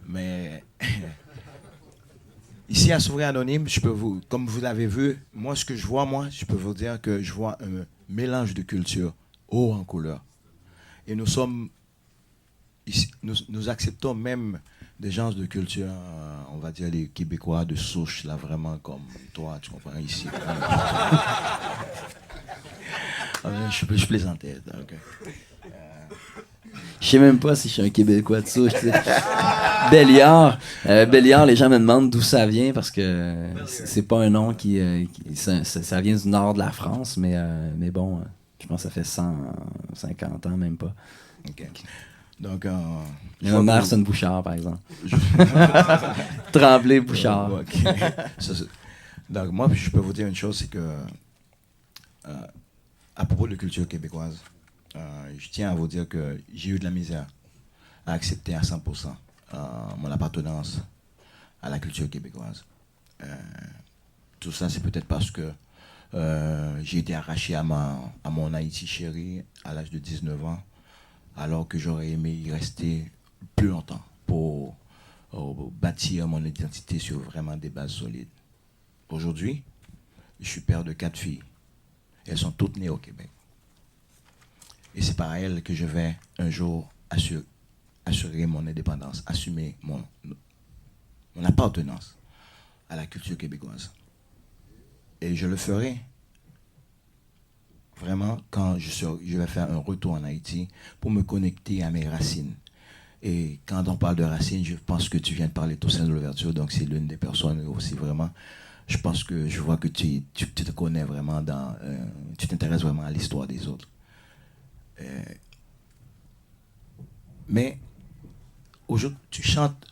[SPEAKER 11] Mais... Ici, à Souverain Anonyme, comme vous l'avez vu, moi, ce que je vois, je peux vous dire que je vois un mélange de cultures, haut en couleur. Et nous sommes, ici, nous acceptons même des gens de culture, on va dire les Québécois de souche, là, vraiment comme toi, tu comprends, ici. Je plaisantais. Donc,
[SPEAKER 1] je sais même pas si je suis un Québécois de souche. Béliard, les gens me demandent d'où ça vient parce que c'est pas un nom ça vient du nord de la France, mais bon, je pense que ça fait 150 ans, même pas.
[SPEAKER 11] OK. Donc,
[SPEAKER 1] ma mère, c'est une Bouchard, par exemple. Tremblay Bouchard.
[SPEAKER 11] Okay. Donc, moi, je peux vous dire une chose, c'est que à propos de la culture québécoise, je tiens à vous dire que j'ai eu de la misère à accepter à 100% mon appartenance à la culture québécoise. Tout ça, c'est peut-être parce que j'ai été arraché à mon Haïti chéri à l'âge de 19 ans, alors que j'aurais aimé y rester plus longtemps pour bâtir mon identité sur vraiment des bases solides. Aujourd'hui, je suis père de 4 filles. Elles sont toutes nées au Québec. Et c'est par elles que je vais un jour assurer mon indépendance, assumer mon appartenance à la culture québécoise. Et je le ferai vraiment quand je vais faire un retour en Haïti pour me connecter à mes racines. Et quand on parle de racines, je pense que tu viens de parler de Toussaint de l'Ouverture, donc c'est l'une des personnes aussi vraiment. Je pense que je vois que tu te connais vraiment tu t'intéresses vraiment à l'histoire des autres. Mais aujourd'hui, tu chantes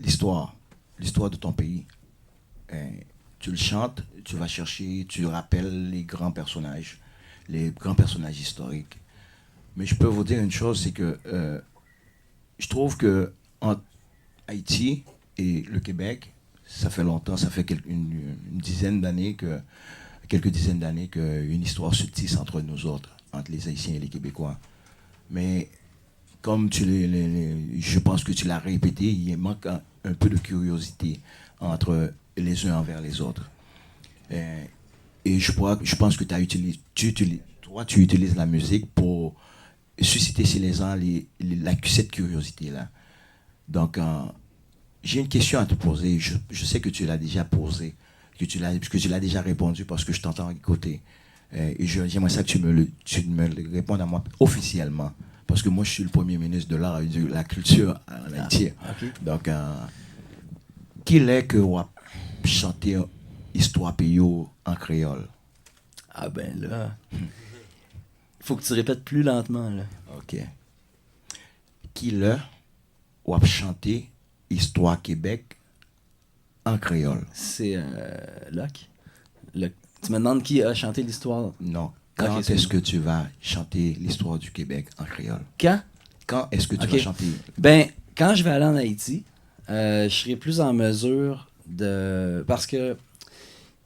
[SPEAKER 11] l'histoire de ton pays. Tu le chantes, tu vas chercher, tu rappelles les grands personnages historiques. Mais je peux vous dire une chose, c'est que je trouve que entre Haïti et le Québec, ça fait longtemps, ça fait une dizaine d'années quelques dizaines d'années qu'une histoire se tisse entre nous autres, entre les Haïtiens et les Québécois. Mais comme je pense que tu l'as répété, il manque un peu de curiosité entre les uns envers les autres. Et je pense que tu utilises la musique pour susciter chez les gens cette curiosité-là. Donc, j'ai une question à te poser. Je sais que tu l'as déjà posée, que tu l'as déjà répondu parce que je t'entends écouter. Et j'aimerais ça que tu me le répondes à moi officiellement. Parce que moi, je suis le premier ministre de l'art et de la culture en Haïti. Okay. Donc, qui est que vous chanter Histoire Payot en créole?
[SPEAKER 1] Ah ben là, faut que tu répètes plus lentement, là.
[SPEAKER 11] OK. Qui est ou chanter Histoire Québec en créole?
[SPEAKER 1] C'est Locke. Tu me demandes qui a chanté l'histoire?
[SPEAKER 11] Non. Quand est-ce que tu vas chanter l'histoire du Québec en créole? Quand est-ce que tu vas chanter?
[SPEAKER 1] Ben, quand je vais aller en Haïti, je serai plus en mesure de... Parce que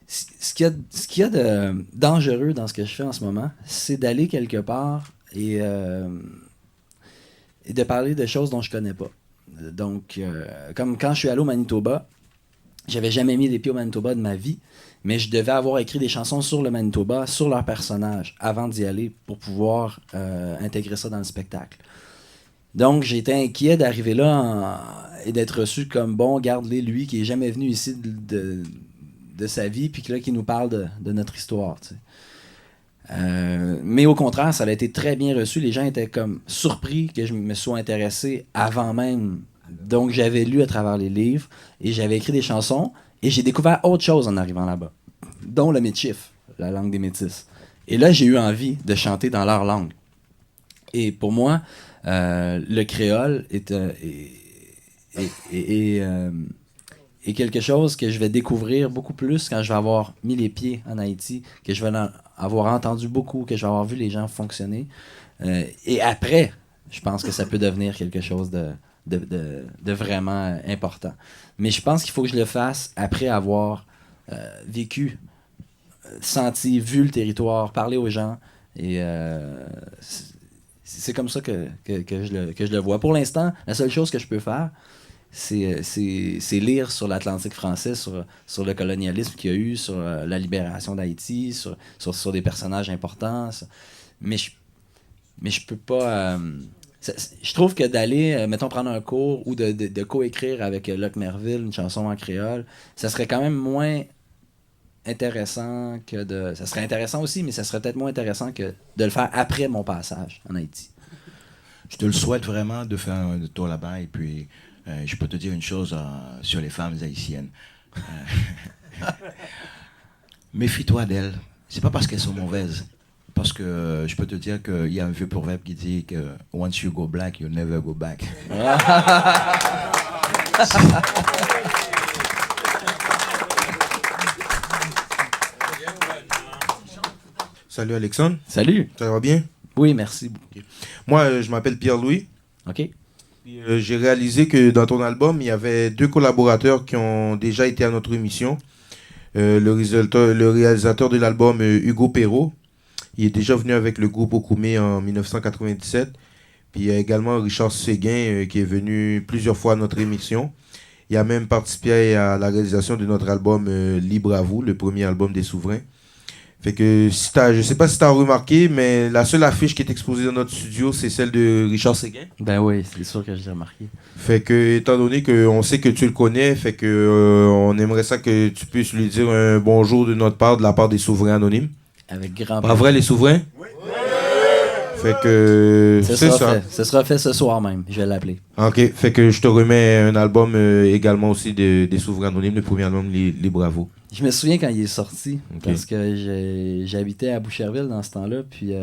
[SPEAKER 1] ce qu'il y a de dangereux dans ce que je fais en ce moment, c'est d'aller quelque part et de parler de choses dont je connais pas. Donc, comme quand je suis allé au Manitoba, j'avais jamais mis les pieds au Manitoba de ma vie, mais je devais avoir écrit des chansons sur le Manitoba, sur leurs personnages, avant d'y aller pour pouvoir intégrer ça dans le spectacle. Donc, j'étais inquiet d'arriver là et d'être reçu comme, bon, garde-les, lui, qui est jamais venu ici de sa vie, puis là, qui nous parle de notre histoire, tu sais. Mais au contraire, ça a été très bien reçu. Les gens étaient comme surpris que je me sois intéressé avant même. Donc, j'avais lu à travers les livres et j'avais écrit des chansons et j'ai découvert autre chose en arrivant là-bas, dont le Michif, la langue des Métis. Et là, j'ai eu envie de chanter dans leur langue. Et pour moi, le créole est quelque chose que je vais découvrir beaucoup plus quand je vais avoir mis les pieds en Haïti, que je vais avoir entendu beaucoup, que je vais avoir vu les gens fonctionner. Et après, je pense que ça peut devenir quelque chose de vraiment important. Mais je pense qu'il faut que je le fasse après avoir vécu, senti, vu le territoire, parlé aux gens. Et c'est comme ça que je le vois. Pour l'instant, la seule chose que je peux faire, c'est lire sur l'Atlantique français, sur le colonialisme qu'il y a eu, sur la libération d'Haïti, sur des personnages importants. Mais je peux pas... je trouve que d'aller, mettons, prendre un cours ou de coécrire avec Locke Merville une chanson en créole, ça serait quand même moins intéressant que de... Ça serait intéressant aussi, mais ça serait peut-être moins intéressant que de le faire après mon passage en Haïti.
[SPEAKER 11] Je te le souhaite vraiment de faire un tour là-bas et puis... je peux te dire une chose sur les femmes haïtiennes. Méfie-toi d'elles. C'est pas parce qu'elles sont mauvaises. Parce que je peux te dire qu'il y a un vieux proverbe qui dit que once you go black, you never go back.
[SPEAKER 2] Salut Alexandre.
[SPEAKER 1] Salut.
[SPEAKER 2] Ça va bien?
[SPEAKER 1] Oui, merci.
[SPEAKER 2] Okay. Moi, je m'appelle Pierre-Louis.
[SPEAKER 1] OK.
[SPEAKER 2] J'ai réalisé que dans ton album, il y avait 2 collaborateurs qui ont déjà été à notre émission. Le réalisateur de l'album, Hugo Perrault, il est déjà venu avec le groupe Okoumé en 1997. Puis il y a également Richard Séguin qui est venu plusieurs fois à notre émission. Il a même participé à la réalisation de notre album Libre à vous, le premier album des Souverains. Fait que je sais pas si tu as remarqué, mais la seule affiche qui est exposée dans notre studio, c'est celle de Richard Séguin.
[SPEAKER 1] Ben oui, c'est sûr que j'ai remarqué.
[SPEAKER 2] Fait que, étant donné qu'on sait que tu le connais, fait que on aimerait ça que tu puisses lui dire un bonjour de notre part, de la part des Souverains Anonymes.
[SPEAKER 1] Avec grand plaisir.
[SPEAKER 2] Pas vrai, les Souverains? Oui. Fait que c'est ça.
[SPEAKER 1] Ce sera fait ce soir même, je vais l'appeler.
[SPEAKER 2] Ok, fait que je te remets un album également aussi des Souverains Anonymes, le premier album, Les Bravos.
[SPEAKER 1] Je me souviens quand il est sorti, parce que j'habitais à Boucherville dans ce temps-là, puis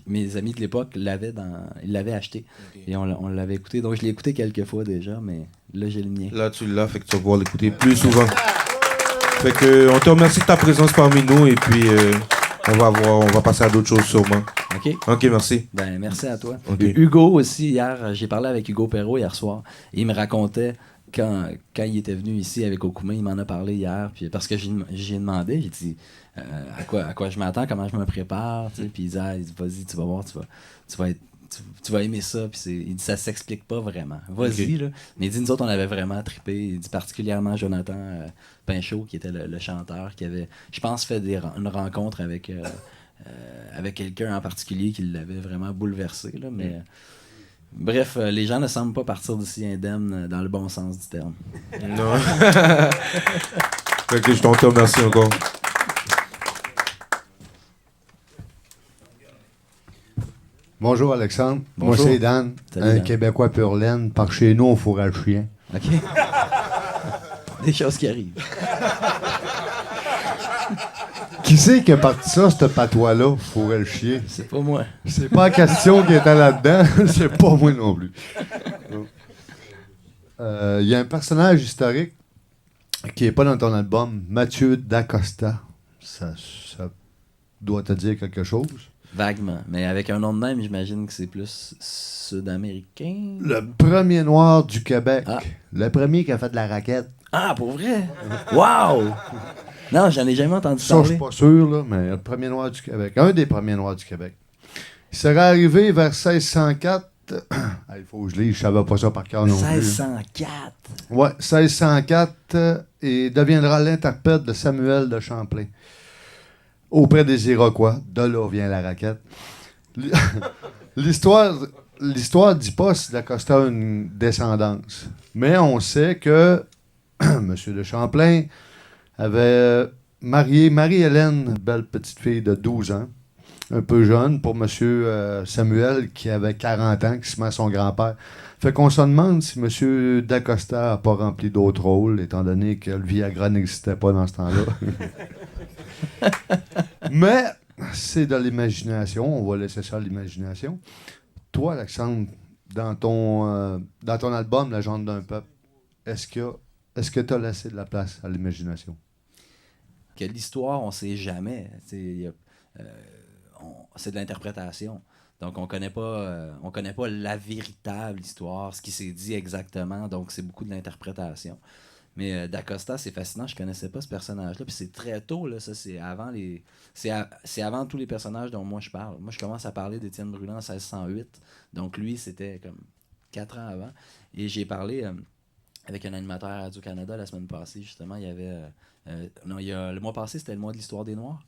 [SPEAKER 1] mes amis de l'époque ils l'avaient acheté, et on l'avait écouté, donc je l'ai écouté quelques fois déjà, mais là j'ai le mien.
[SPEAKER 2] Là tu l'as, fait que tu vas pouvoir l'écouter plus souvent. Fait que on te remercie de ta présence parmi nous, et puis on va passer à d'autres choses sûrement.
[SPEAKER 1] OK.
[SPEAKER 10] OK, merci.
[SPEAKER 1] Ben, merci à toi.
[SPEAKER 10] Okay.
[SPEAKER 1] Hugo aussi, hier, j'ai parlé avec Hugo Perrault hier soir. Et il me racontait quand il était venu ici avec Okoumé, il m'en a parlé hier. Puis, parce que j'ai demandé, j'ai dit à quoi je m'attends, comment je me prépare. Puis il dit, vas-y, tu vas voir, tu vas aimer ça. Puis il dit, ça s'explique pas vraiment. Vas-y, là. Mais il dit, nous autres, on avait vraiment trippé. Il dit particulièrement Jonathan Pinchot, qui était le chanteur, qui avait, je pense, fait une rencontre avec quelqu'un en particulier qui l'avait vraiment bouleversé. Là, mais, bref, les gens ne semblent pas partir d'ici indemnes dans le bon sens du terme.
[SPEAKER 2] Non. Ok, je t'entends, merci encore.
[SPEAKER 5] Bonjour Alexandre.
[SPEAKER 1] Bonjour.
[SPEAKER 5] Moi c'est Dan,
[SPEAKER 1] Salut,
[SPEAKER 5] un
[SPEAKER 1] Dan.
[SPEAKER 5] Québécois pur laine. Par chez nous, on fourrait le chien.
[SPEAKER 1] OK. Des choses qui arrivent.
[SPEAKER 5] Qui c'est qui a parti ça, ce patois-là, fourrer le chien?
[SPEAKER 1] C'est pas moi.
[SPEAKER 5] C'est pas la question qui était là-dedans, c'est pas moi non plus. Il y a un personnage historique qui est pas dans ton album, Mathieu Dacosta. Ça doit te dire quelque chose?
[SPEAKER 1] Vaguement. Mais avec un nom de même, j'imagine que c'est plus sud-américain.
[SPEAKER 5] Le premier noir du Québec.
[SPEAKER 1] Ah.
[SPEAKER 5] Le premier qui a fait de la raquette.
[SPEAKER 1] Ah, pour vrai? Wow! Non, j'en ai jamais entendu
[SPEAKER 5] Ça, je
[SPEAKER 1] parler.
[SPEAKER 5] suis pas sûr, là, mais le premier noir du Québec. Un des premiers noirs du Québec. Il serait arrivé vers 1604. Il faut que je lise, je savais pas ça par cœur non plus.
[SPEAKER 1] 1604.
[SPEAKER 5] Ouais, 1604 et deviendra l'interprète de Samuel de Champlain auprès des Iroquois. De là vient la raquette. L'histoire dit pas si Dacosta a une descendance, mais on sait que M. de Champlain avait marié Marie-Hélène, belle petite fille de 12 ans, un peu jeune, pour M. Samuel, qui avait 40 ans, qui se met à son grand-père. Fait qu'on se demande si M. Dacosta n'a pas rempli d'autres rôles, étant donné que le Viagra n'existait pas dans ce temps-là. Mais c'est de l'imagination, on va laisser ça à l'imagination. Toi, Alexandre, dans ton album La Jambe d'un peuple, est-ce que tu as laissé de la place à l'imagination?
[SPEAKER 1] Que l'histoire, on sait jamais. C'est de l'interprétation. Donc, on connaît pas la véritable histoire, ce qui s'est dit exactement. Donc, c'est beaucoup de l'interprétation. Mais Dacosta, c'est fascinant. Je connaissais pas ce personnage-là. Puis c'est très tôt, là. Ça, c'est avant c'est avant tous les personnages dont moi je parle. Moi, je commence à parler d'Étienne Brûlant en 1608. Donc, lui, c'était comme 4 ans avant. Et j'ai parlé avec un animateur à Radio-Canada la semaine passée, justement. Il y avait... le mois passé, c'était le mois de l'histoire des Noirs.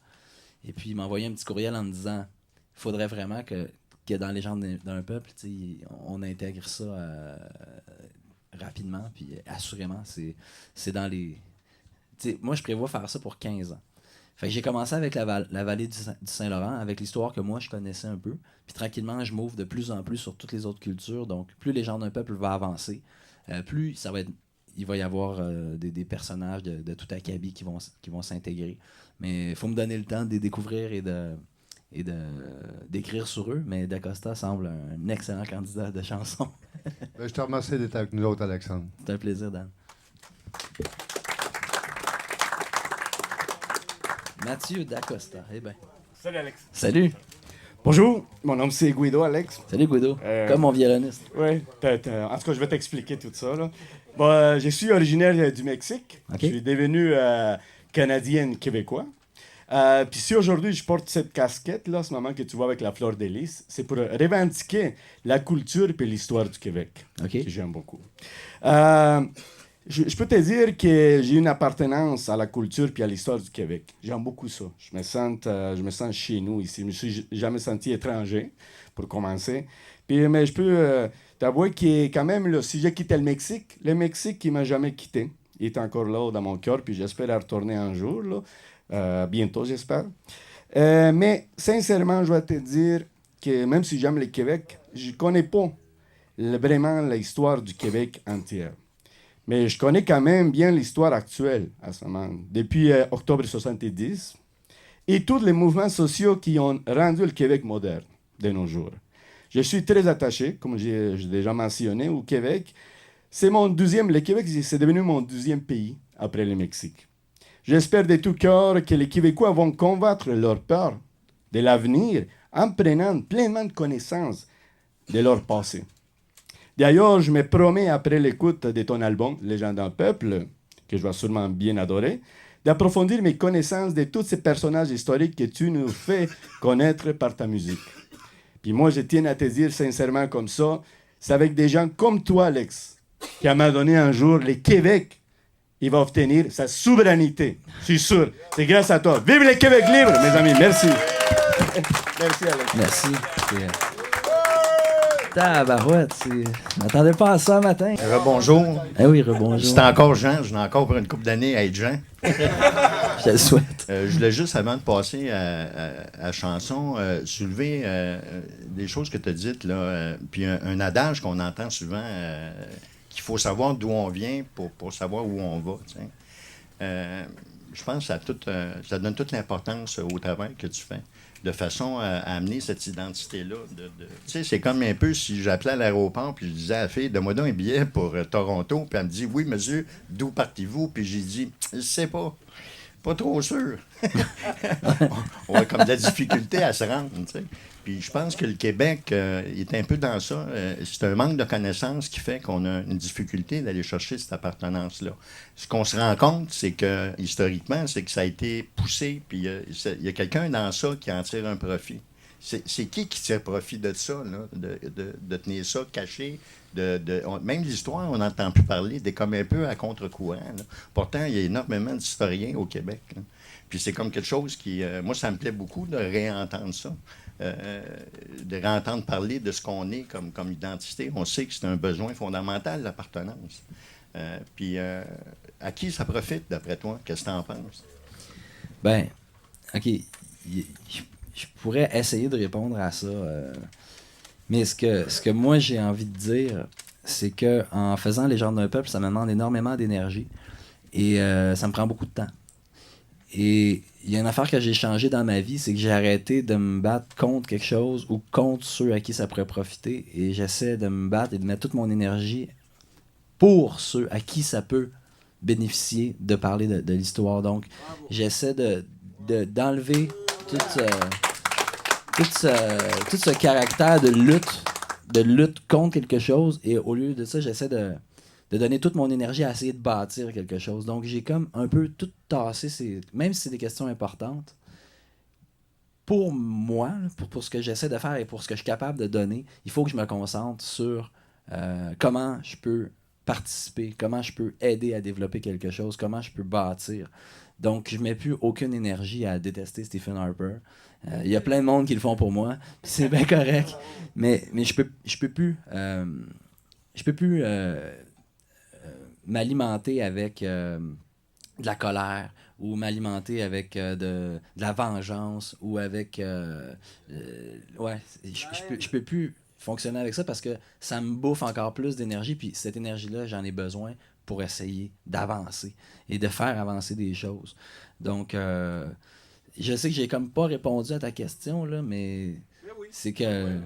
[SPEAKER 1] Et puis, il m'a envoyé un petit courriel en me disant il faudrait vraiment que dans les gens d'un peuple, on intègre ça rapidement, puis assurément, c'est dans les... moi, je prévois faire ça pour 15 ans. Fait que j'ai commencé avec la vallée du Saint-Laurent, avec l'histoire que moi, je connaissais un peu. Puis tranquillement, je m'ouvre de plus en plus sur toutes les autres cultures. Donc, plus les gens d'un peuple vont avancer, plus il va y avoir des personnages de tout acabit qui vont s'intégrer. Mais il faut me donner le temps de les découvrir et d'écrire sur eux. Mais Dacosta semble un excellent candidat de chanson.
[SPEAKER 5] Je te remercie d'être avec nous autres, Alexandre.
[SPEAKER 1] C'est un plaisir, Dan. Mathieu Dacosta. Eh bien.
[SPEAKER 12] Salut, Alex.
[SPEAKER 1] Salut.
[SPEAKER 12] Bonjour, mon nom c'est Guido, Alex.
[SPEAKER 1] Salut, Guido. Comme mon violoniste.
[SPEAKER 12] Oui, en tout cas, je vais t'expliquer tout ça. Là. Bon, je suis originaire du Mexique.
[SPEAKER 1] Okay.
[SPEAKER 12] Je suis devenu canadien-québécois. Puis si aujourd'hui je porte cette casquette, là, ce moment que tu vois avec la fleur de lys, c'est pour revendiquer la culture et l'histoire du Québec, que j'aime beaucoup. Je peux te dire que j'ai une appartenance à la culture et à l'histoire du Québec. J'aime beaucoup ça. Je me sens chez nous ici. Je me suis jamais senti étranger, pour commencer. Puis, mais je peux t'avouer que quand même, là, si j'ai quitté le Mexique ne m'a jamais quitté. Il est encore là dans mon cœur, puis j'espère y retourner un jour, là. Bientôt, j'espère. Mais sincèrement, je dois te dire que même si j'aime le Québec, je ne connais pas vraiment l'histoire du Québec entière. Mais je connais quand même bien l'histoire actuelle à ce moment. Depuis octobre 70 et tous les mouvements sociaux qui ont rendu le Québec moderne de nos jours. Je suis très attaché, comme j'ai déjà mentionné, au Québec. Le Québec, c'est devenu mon deuxième pays après le Mexique. J'espère de tout cœur que les Québécois vont combattre leur peur de l'avenir en prenant pleinement connaissance de leur passé. D'ailleurs, je me promets, après l'écoute de ton album, Légende d'un peuple, que je vais sûrement bien adorer, d'approfondir mes connaissances de tous ces personnages historiques que tu nous fais connaître par ta musique. Puis moi, je tiens à te dire sincèrement comme ça, c'est avec des gens comme toi, Alex, qui m'a donné un jour le Québec, il va obtenir sa souveraineté. Je suis sûr. C'est grâce à toi. Vive le Québec libre, mes amis. Merci. Merci, Alex.
[SPEAKER 1] Merci. Tabarouette, je m'attendais pas à ça matin.
[SPEAKER 4] Rebonjour.
[SPEAKER 1] Eh oui, rebonjour.
[SPEAKER 4] C'est encore Jean, je n'ai encore pour une couple d'années à être Jean.
[SPEAKER 1] Je te le souhaite.
[SPEAKER 4] Je voulais juste, avant de passer à la chanson, soulever des choses que tu as dites, là, puis un adage qu'on entend souvent, qu'il faut savoir d'où on vient pour savoir où on va. Je pense que ça donne toute l'importance au travail que tu fais, de façon à amener cette identité-là. Tu sais, c'est comme un peu si j'appelais à l'aéroport puis je disais à la fille, donne-moi donc un billet pour Toronto, puis elle me dit, oui, monsieur, d'où partez-vous? Puis j'ai dit, je sais pas. Pas trop sûr. On a comme de la difficulté à se rendre, tu sais. Puis je pense que le Québec est un peu dans ça. C'est un manque de connaissances qui fait qu'on a une difficulté d'aller chercher cette appartenance-là. Ce qu'on se rend compte, c'est que, historiquement, c'est que ça a été poussé, puis il y a quelqu'un dans ça qui en tire un profit. C'est qui tire profit de ça, là, de tenir ça caché? Même l'histoire, on n'entend plus parler, des comme un peu à contre-courant. Là. Pourtant, il y a énormément d'historiens au Québec. Là. Puis c'est comme quelque chose qui... moi, ça me plaît beaucoup de réentendre ça. De réentendre parler de ce qu'on est comme identité. On sait que c'est un besoin fondamental, l'appartenance. Puis à qui ça profite, d'après toi? Qu'est-ce que tu en penses?
[SPEAKER 1] Ben, OK. Je pourrais essayer de répondre à ça. Mais ce que moi j'ai envie de dire, c'est que en faisant Légende d'un peuple, ça me demande énormément d'énergie et ça me prend beaucoup de temps. Et il y a une affaire que j'ai changée dans ma vie, c'est que j'ai arrêté de me battre contre quelque chose ou contre ceux à qui ça pourrait profiter, et j'essaie de me battre et de mettre toute mon énergie pour ceux à qui ça peut bénéficier de parler de l'histoire. Donc, j'essaie d'enlever tout ce caractère de lutte contre quelque chose, et au lieu de ça, j'essaie de donner toute mon énergie à essayer de bâtir quelque chose. Donc, j'ai comme un peu tout tassé, même si c'est des questions importantes. Pour moi, pour ce que j'essaie de faire et pour ce que je suis capable de donner, il faut que je me concentre sur comment je peux participer, comment je peux aider à développer quelque chose, comment je peux bâtir. Donc, je ne mets plus aucune énergie à détester Stephen Harper. Il y a plein de monde qui le font pour moi, c'est bien correct. Mais je peux plus m'alimenter avec de la colère, ou m'alimenter avec de la vengeance, ou avec... je peux plus fonctionner avec ça parce que ça me bouffe encore plus d'énergie, puis cette énergie-là, j'en ai besoin pour essayer d'avancer et de faire avancer des choses. Donc, je sais que j'ai comme pas répondu à ta question, là, mais... C'est que...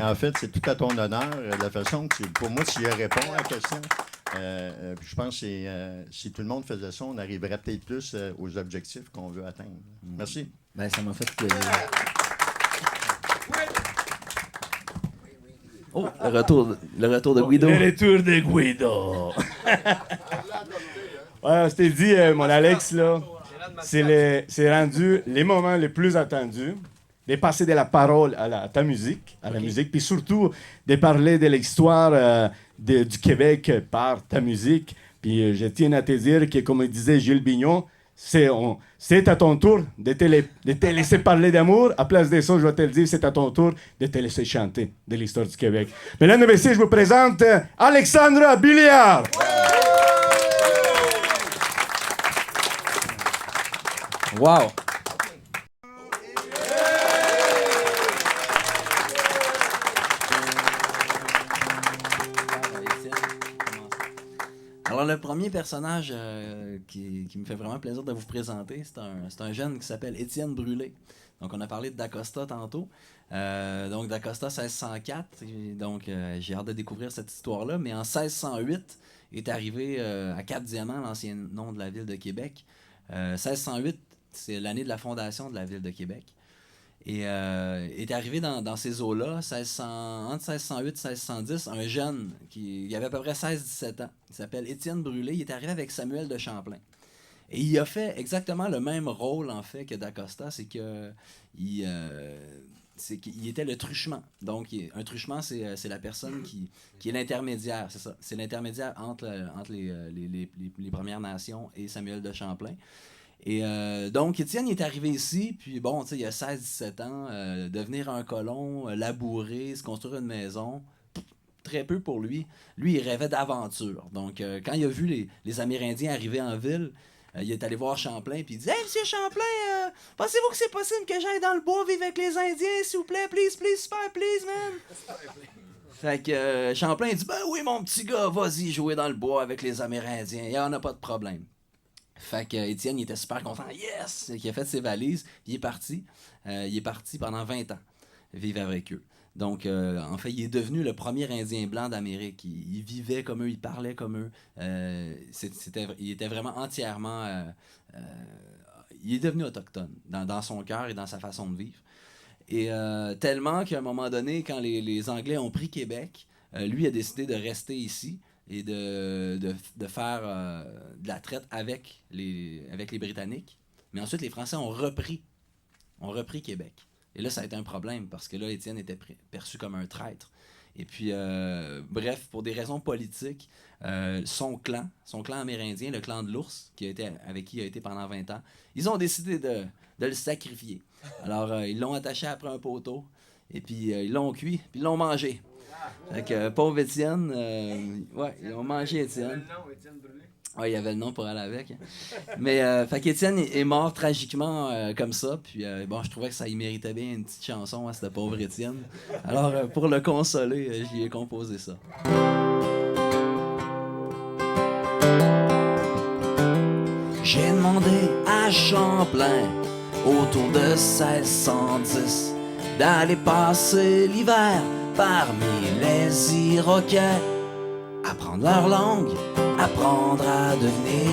[SPEAKER 4] En fait, c'est tout à ton honneur, la façon que pour moi, tu y réponds à la question. Je pense que si tout le monde faisait ça, on arriverait peut-être plus aux objectifs qu'on veut atteindre. Merci.
[SPEAKER 1] Ça m'a fait plaisir. Oh, le retour de Guido.
[SPEAKER 12] Le retour de Guido. Ouais, je t'ai dit, mon Alex, là, c'est rendu les moments les plus attendus. De passer de la parole à ta musique, à la musique, puis surtout de parler de l'histoire du Québec par ta musique. Puis je tiens à te dire que, comme disait Gilles Bignon, c'est à ton tour de te laisser parler d'amour. À place de ça, je vais te le dire, c'est à ton tour de te laisser chanter de l'histoire du Québec. Mesdames et messieurs, je vous présente Alexandra Billiard.
[SPEAKER 1] Wow! Alors, le premier personnage qui me fait vraiment plaisir de vous présenter, c'est un jeune qui s'appelle Étienne Brûlé. Donc, on a parlé de D'Acosta tantôt. Donc, D'Acosta 1604. Donc, j'ai hâte de découvrir cette histoire-là. Mais en 1608 est arrivé à Cap-Diamant, l'ancien nom de la ville de Québec. 1608, c'est l'année de la fondation de la ville de Québec. Et est arrivé dans ces eaux-là, entre 1608 et 1610, un jeune qui avait à peu près 16-17 ans. Il s'appelle Étienne Brûlé. Il est arrivé avec Samuel de Champlain. Et il a fait exactement le même rôle, en fait, que d'Acosta. C'est que il était le truchement. Donc, un truchement, c'est la personne qui est l'intermédiaire, c'est ça. C'est l'intermédiaire entre les Premières Nations et Samuel de Champlain. Et donc, Étienne il est arrivé ici, puis bon, tu sais, il a 16-17 ans, devenir un colon, labourer, se construire une maison, très peu pour lui. Lui, il rêvait d'aventure. Donc, quand il a vu les Amérindiens arriver en ville, il est allé voir Champlain, puis il dit « Hey, monsieur Champlain, pensez-vous que c'est possible que j'aille dans le bois vivre avec les Indiens, s'il vous plaît? Please, please, super, please, man! » Fait que Champlain dit « Ben oui, mon petit gars, vas-y jouer dans le bois avec les Amérindiens, il n'y en a pas de problème. » Fait que Étienne, il était super content. Yes! Il a fait ses valises, il est parti. Il est parti pendant 20 ans, vivre avec eux. Donc, en fait, il est devenu le premier Indien blanc d'Amérique. Il vivait comme eux, il parlait comme eux. Il était vraiment entièrement... il est devenu autochtone dans son cœur et dans sa façon de vivre. Et tellement qu'à un moment donné, quand les Anglais ont pris Québec, lui a décidé de rester ici et de faire de la traite avec les Britanniques. Mais ensuite, les Français ont repris Québec. Et là, ça a été un problème parce que là, Étienne était perçu comme un traître. Et puis, bref, pour des raisons politiques, son clan amérindien, le clan de l'ours, avec qui il a été pendant 20 ans, ils ont décidé de le sacrifier. Alors, ils l'ont attaché après un poteau, et puis ils l'ont cuit, puis ils l'ont mangé. Fait que, pauvre Étienne, ils ont mangé Étienne. Ouais, il y avait le nom pour aller avec. Mais, fait qu'Étienne est mort tragiquement comme ça. Puis, bon, je trouvais que ça y méritait bien une petite chanson à ce pauvre Étienne. Alors, pour le consoler, j'y ai composé ça. J'ai demandé à Champlain, autour de 1610, d'aller passer l'hiver parmi les Iroquais. Apprendre leur langue, apprendre à devenir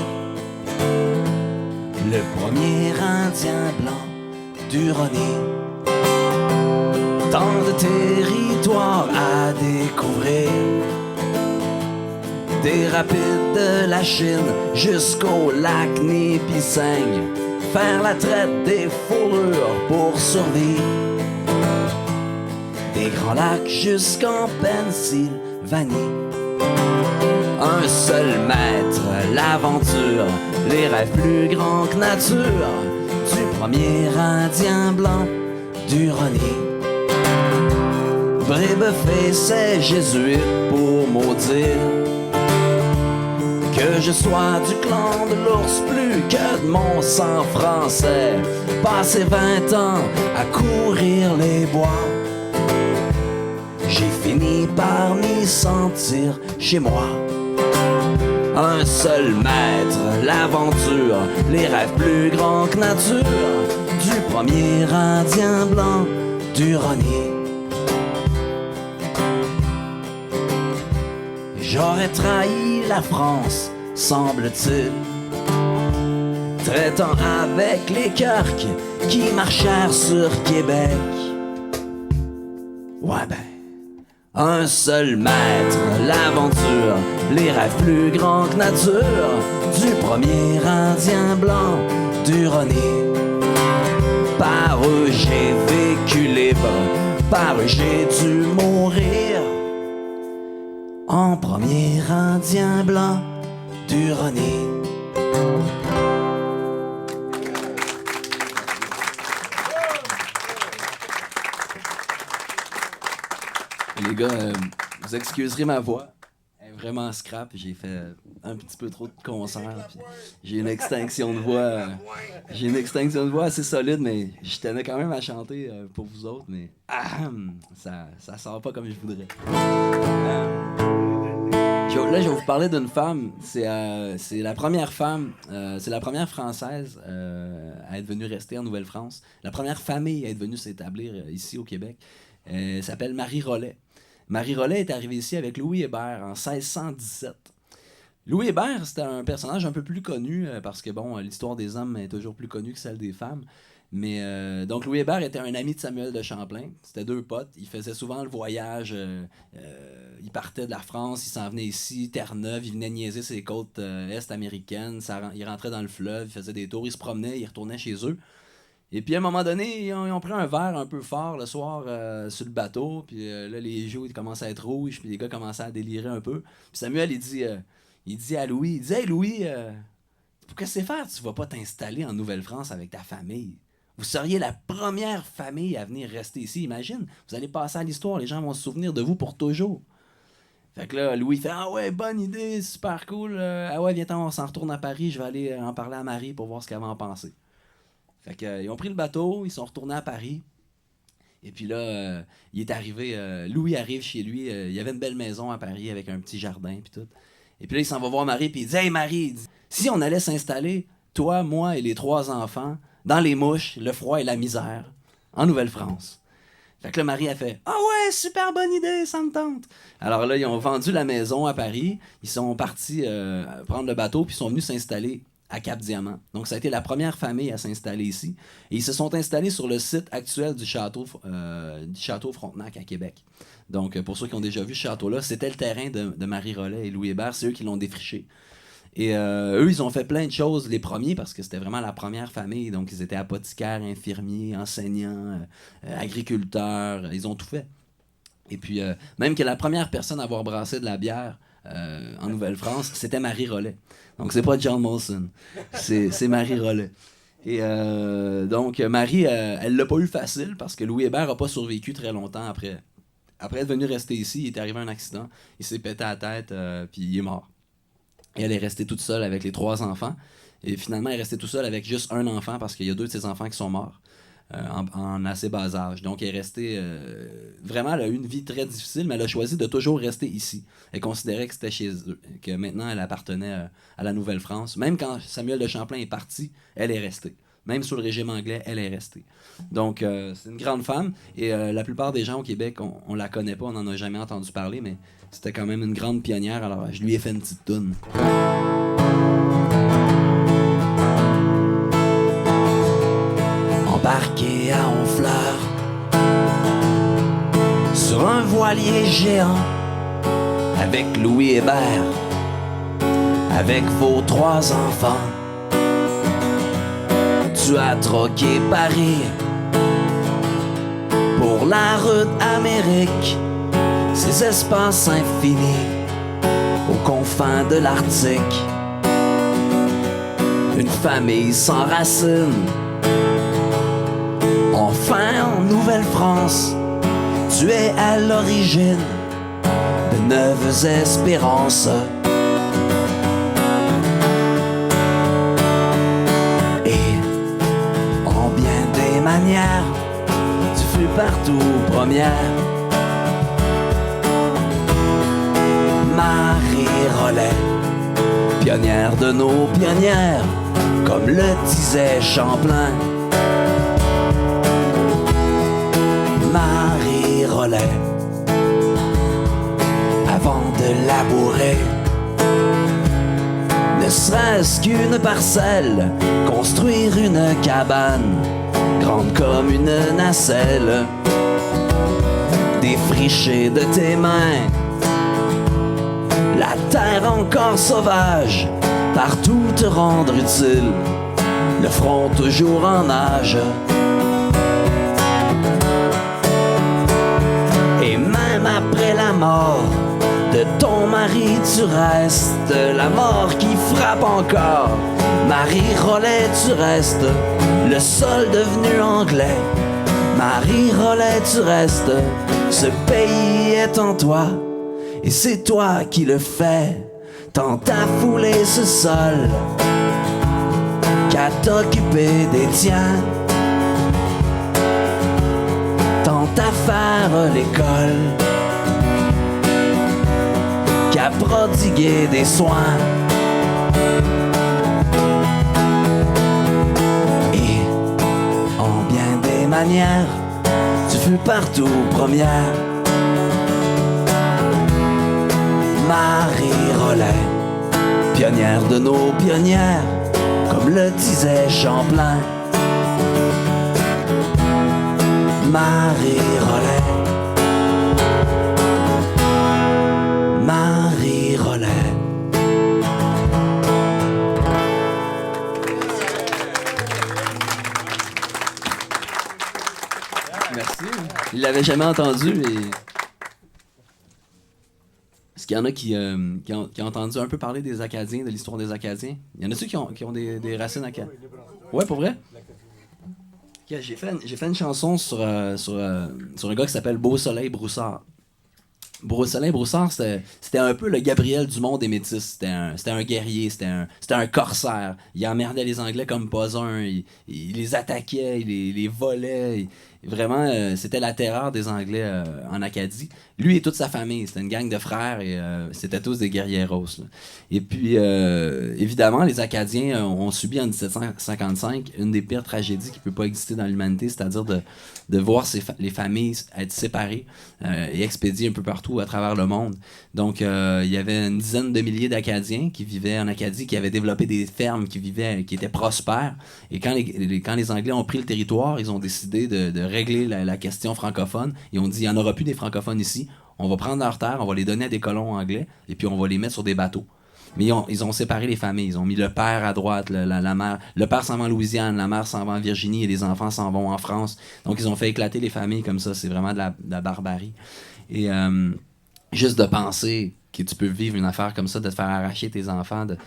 [SPEAKER 1] le premier Indien blanc du Roni. Tant de territoires à découvrir, des rapides de la Chine jusqu'au lac Nipissing, faire la traite des fourrures pour survivre, des grands lacs jusqu'en Pennsylvanie. Un seul maître, l'aventure, les rêves plus grands que nature, du premier Indien blanc du Roni. Brébeuf et ses jésuites pour maudire que je sois du clan de l'ours plus que de mon sang français. Passé 20 ans à courir les bois, j'ai fini par m'y sentir chez moi. Un seul maître, l'aventure, les rêves plus grands que nature, du premier Indien blanc du Roni. J'aurais trahi la France, semble-t-il, traitant avec les Kirks qui marchèrent sur Québec. Ouais ben, un seul maître, l'aventure, les rêves plus grands que nature, du premier Indien blanc du Roni. Par eux j'ai vécu libre, par eux j'ai dû mourir, en premier Indien blanc du Roni. Les gars, vous excuserez ma voix. Elle est vraiment scrap. J'ai fait un petit peu trop de concerts. J'ai une extinction de voix. J'ai une extinction de voix assez solide, mais je tenais quand même à chanter pour vous autres. Mais ça sort pas comme je voudrais. Là, je vais vous parler d'une femme. C'est la première femme, c'est la première Française à être venue rester en Nouvelle-France. La première famille à être venue s'établir ici au Québec. Elle s'appelle Marie Rollet. Marie Rollet est arrivée ici avec Louis Hébert en 1617. Louis Hébert, c'était un personnage un peu plus connu parce que, bon, l'histoire des hommes est toujours plus connue que celle des femmes. Mais donc Louis Hébert était un ami de Samuel de Champlain. C'était 2 potes. Ils faisaient souvent le voyage. Ils partaient de la France, ils s'en venaient ici, Terre-Neuve. Ils venaient niaiser ces côtes est américaines. Ils rentraient dans le fleuve, ils faisaient des tours, ils se promenaient, ils retournaient chez eux. Et puis à un moment donné, ils ont pris un verre un peu fort le soir sur le bateau. Puis là, les joues ils commençaient à être rouges, puis les gars commençaient à délirer un peu. Puis Samuel, il dit à Louis, Hey Louis, pour qu'est-ce que c'est faire? Tu vas pas t'installer en Nouvelle-France avec ta famille. Vous seriez la première famille à venir rester ici. Imagine, vous allez passer à l'histoire, les gens vont se souvenir de vous pour toujours. Fait que là, Louis fait « Ah ouais, bonne idée, super cool. Ah ouais, viens-t'en, on s'en retourne à Paris. Je vais aller en parler à Marie pour voir ce qu'elle va en penser. » Fait que, ils ont pris le bateau, ils sont retournés à Paris. Et puis là, il est arrivé, Louis arrive chez lui. Il y avait une belle maison à Paris avec un petit jardin puis tout. Et puis là, il s'en va voir Marie puis il dit « Hey Marie, si on allait s'installer, toi, moi et les 3 enfants, dans les mouches, le froid et la misère, en Nouvelle-France. » Fait que là, Marie a fait « Ah ouais, super bonne idée, ça me tente. » Alors là, ils ont vendu la maison à Paris. Ils sont partis prendre le bateau puis ils sont venus s'installer à Cap-Diamant. Donc, ça a été la première famille à s'installer ici. Et ils se sont installés sur le site actuel du château Frontenac à Québec. Donc, pour ceux qui ont déjà vu ce château-là, c'était le terrain de Marie Rollet et Louis Hébert. C'est eux qui l'ont défriché. Et eux, ils ont fait plein de choses, les premiers, parce que c'était vraiment la première famille. Donc, ils étaient apothicaires, infirmiers, enseignants, agriculteurs. Ils ont tout fait. Et puis, même que la première personne à avoir brassé de la bière en Nouvelle-France, c'était Marie Rollet. Donc, c'est pas John Molson. C'est Marie Rollet. Et donc, Marie, elle l'a pas eu facile parce que Louis Hébert n'a pas survécu très longtemps après. Après être venu rester ici, il est arrivé un accident. Il s'est pété la tête, puis il est mort. Et elle est restée toute seule avec les 3 enfants. Et finalement, elle est restée toute seule avec juste un enfant parce qu'il y a 2 de ses enfants qui sont morts en assez bas âge. Donc, elle est restée... vraiment, elle a eu une vie très difficile, mais elle a choisi de toujours rester ici. Elle considérait que c'était chez eux, que maintenant, elle appartenait à la Nouvelle-France. Même quand Samuel de Champlain est parti, elle est restée. Même sous le régime anglais, elle est restée. Donc, c'est une grande femme. Et la plupart des gens au Québec, on la connaît pas, on n'en a jamais entendu parler, mais c'était quand même une grande pionnière. Alors, je lui ai fait une petite toune.
[SPEAKER 7] Embarqué à Honfleur sur un voilier géant avec Louis Hébert, avec vos 3 enfants. Tu as troqué Paris pour la route Amérique, ces espaces infinis aux confins de l'Arctique. Une famille sans racines, enfin en Nouvelle-France. Tu es à l'origine de neuves espérances. Manière, tu fus partout première. Marie Rollet, pionnière de nos pionnières, comme le disait Champlain. Marie Rollet, avant de labourer, ne serait-ce qu'une parcelle, construire une cabane grande comme une nacelle, défricher de tes mains la terre encore sauvage, partout te rendre utile, le front toujours en nage. Et même après la mort de ton mari, tu restes la mort qui frappe encore. Marie Rollet, tu restes le sol devenu anglais. Marie Rollet, tu restes, ce pays est en toi. Et c'est toi qui le fais, tant t'as foulé ce sol qu'à t'occuper des tiens, tant à faire l'école qu'à prodiguer des soins. Manière, tu fus partout première. Marie Rollet, pionnière de nos pionnières, comme le disait Champlain. Marie Rollet. Marie Rollet.
[SPEAKER 1] Merci.
[SPEAKER 7] Il l'avait jamais entendu et... Est-ce qu'il y en a qui ont entendu un peu parler des Acadiens, de l'histoire des Acadiens? Il y en a-tu qui ont des racines acadiennes? Ouais, pour vrai? Okay, j'ai fait une chanson sur un gars qui s'appelle Beau Soleil Broussard. Beau Soleil Broussard, c'était un peu le Gabriel Dumont des Métis. C'était un guerrier, c'était un corsaire. Il emmerdait les Anglais comme pas un. Il les attaquait, il les volait. Vraiment, c'était la terreur des Anglais en Acadie. Lui et toute sa famille, c'était une gang de frères et c'était tous des guerrieros. Là. Et puis, évidemment, les Acadiens ont subi en 1755 une des pires tragédies qui ne peut pas exister dans l'humanité, c'est-à-dire de voir les familles être séparées et expédiées un peu partout à travers le monde. Donc, il y avait une dizaine de milliers d'Acadiens qui vivaient en Acadie, qui avaient développé des fermes, qui étaient prospères. Et quand les Anglais ont pris le territoire, ils ont décidé de régler la question francophone. Ils ont dit, il n'y en aura plus des francophones ici. On va prendre leurs terres, on va les donner à des colons anglais, et puis on va les mettre sur des bateaux. Mais ils ont séparé les familles. Ils ont mis le père à droite, la mère. Le père s'en va en Louisiane, la mère s'en va en Virginie, et les enfants s'en vont en France. Donc, ils ont fait éclater les familles comme ça. C'est vraiment de la barbarie. Et juste de penser que tu peux vivre une affaire comme ça, de te faire arracher tes enfants, de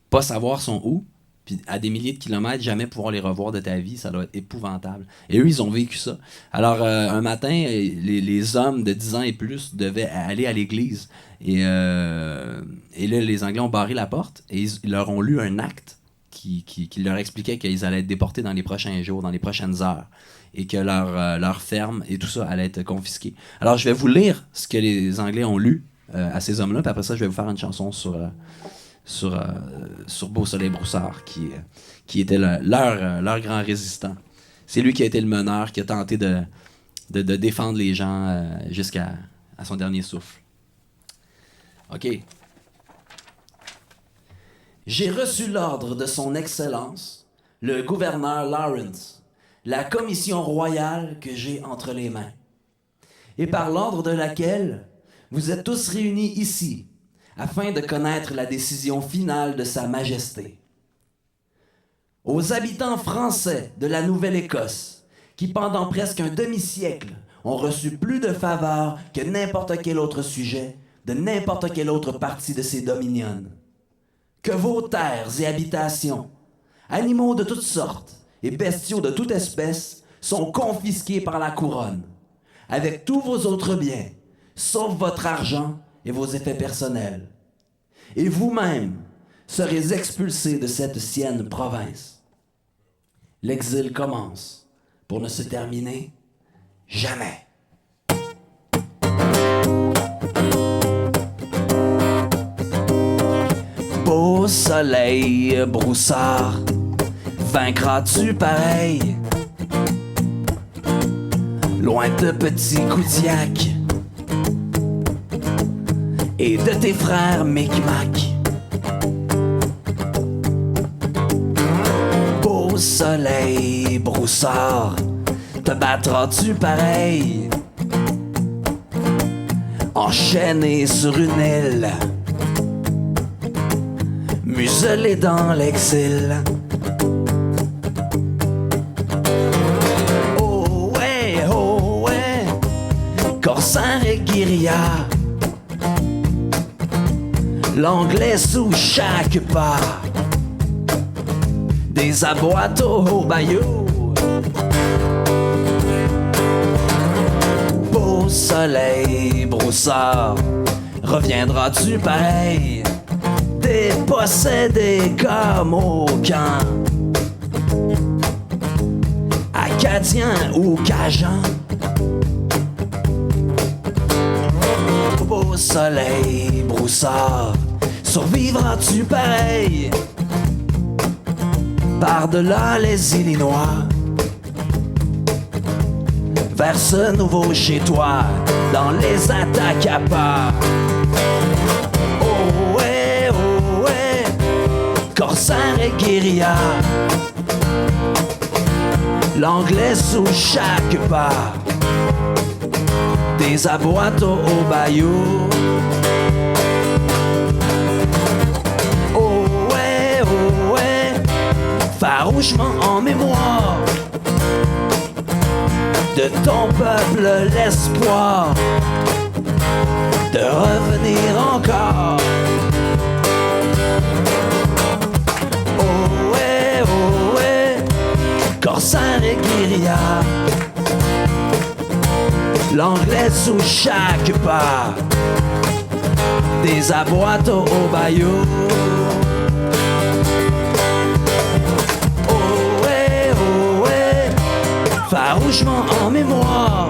[SPEAKER 7] pas savoir sont où, puis à des milliers de kilomètres, jamais pouvoir les revoir de ta vie, ça doit être épouvantable. Et eux, ils ont vécu ça. Alors, un matin, les hommes de 10 ans et plus devaient aller à l'église. Et là, les Anglais ont barré la porte et ils leur ont lu un acte qui leur expliquait qu'ils allaient être déportés dans les prochains jours, dans les prochaines heures. Et que leur ferme et tout ça allait être confisqué. Alors, je vais vous lire ce que les Anglais ont lu à ces hommes-là, puis après ça, je vais vous faire une chanson sur Beau Soleil Broussard, qui était leur grand résistant. C'est lui qui a été le meneur, qui a tenté de défendre les gens jusqu'à son dernier souffle. OK. J'ai reçu l'ordre de son Excellence, le gouverneur Lawrence, la commission royale que j'ai entre les mains, et par l'ordre de laquelle vous êtes tous réunis ici, afin de connaître la décision finale de Sa Majesté. Aux habitants français de la Nouvelle-Écosse, qui pendant presque un demi-siècle ont reçu plus de faveurs que n'importe quel autre sujet de n'importe quelle autre partie de ces dominions, que vos terres et habitations, animaux de toutes sortes et bestiaux de toute espèce sont confisqués par la couronne, avec tous vos autres biens, sauf votre argent et vos effets personnels. Et vous-même serez expulsés de cette sienne province. L'exil commence pour ne se terminer jamais. Beau soleil broussard, vaincras-tu pareil? Loin de petits Coudiac et de tes frères Micmac. Beau soleil broussard, te battras-tu pareil? Enchaîné sur une île, muselé dans l'exil. Oh ouais, corsaire et guérilla, l'anglais sous chaque pas, des aboites au bayou. Beau soleil broussard, reviendras-tu pareil? Dépossédé comme aucun, acadien ou cajun. Beau soleil broussard, survivras-tu pareil? Par-delà les Illinois, vers ce nouveau chez toi, dans les attaques à part. Oh ouais, corsaire et guérilla, l'anglais sous chaque pas, des aboitos au bayou. Oh ouais, farouchement en mémoire de ton peuple l'espoir de revenir encore. Oh ouais, corsaire et guérilla, l'anglais sous chaque pas, des aboitos au bayou. Oh ouais, farouchement en mémoire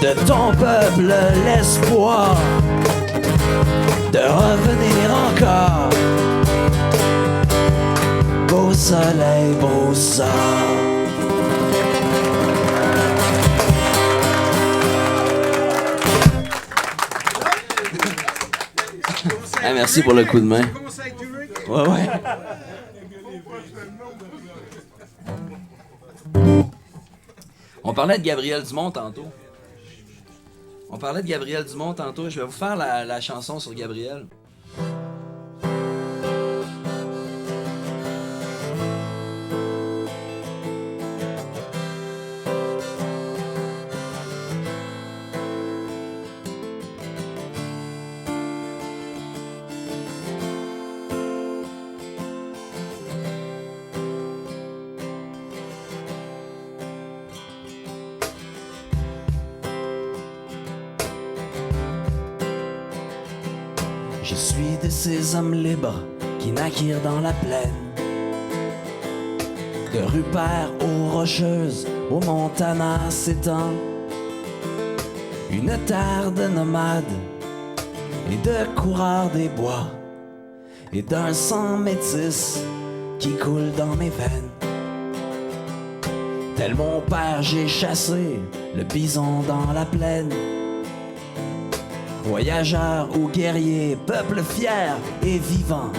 [SPEAKER 7] de ton peuple l'espoir de revenir encore. Beau soleil, beau sort.
[SPEAKER 13] Ah, merci pour le coup de main. Ouais. On parlait de Gabriel Dumont tantôt. Je vais vous faire la chanson sur Gabriel.
[SPEAKER 7] Je suis de ces hommes libres qui naquirent dans la plaine, de Rupert aux Rocheuses, au Montana s'étend une terre de nomades et de coureurs des bois, et d'un sang métis qui coule dans mes veines. Tel mon père, j'ai chassé le bison dans la plaine. Voyageurs ou guerriers, peuple fier et vivant,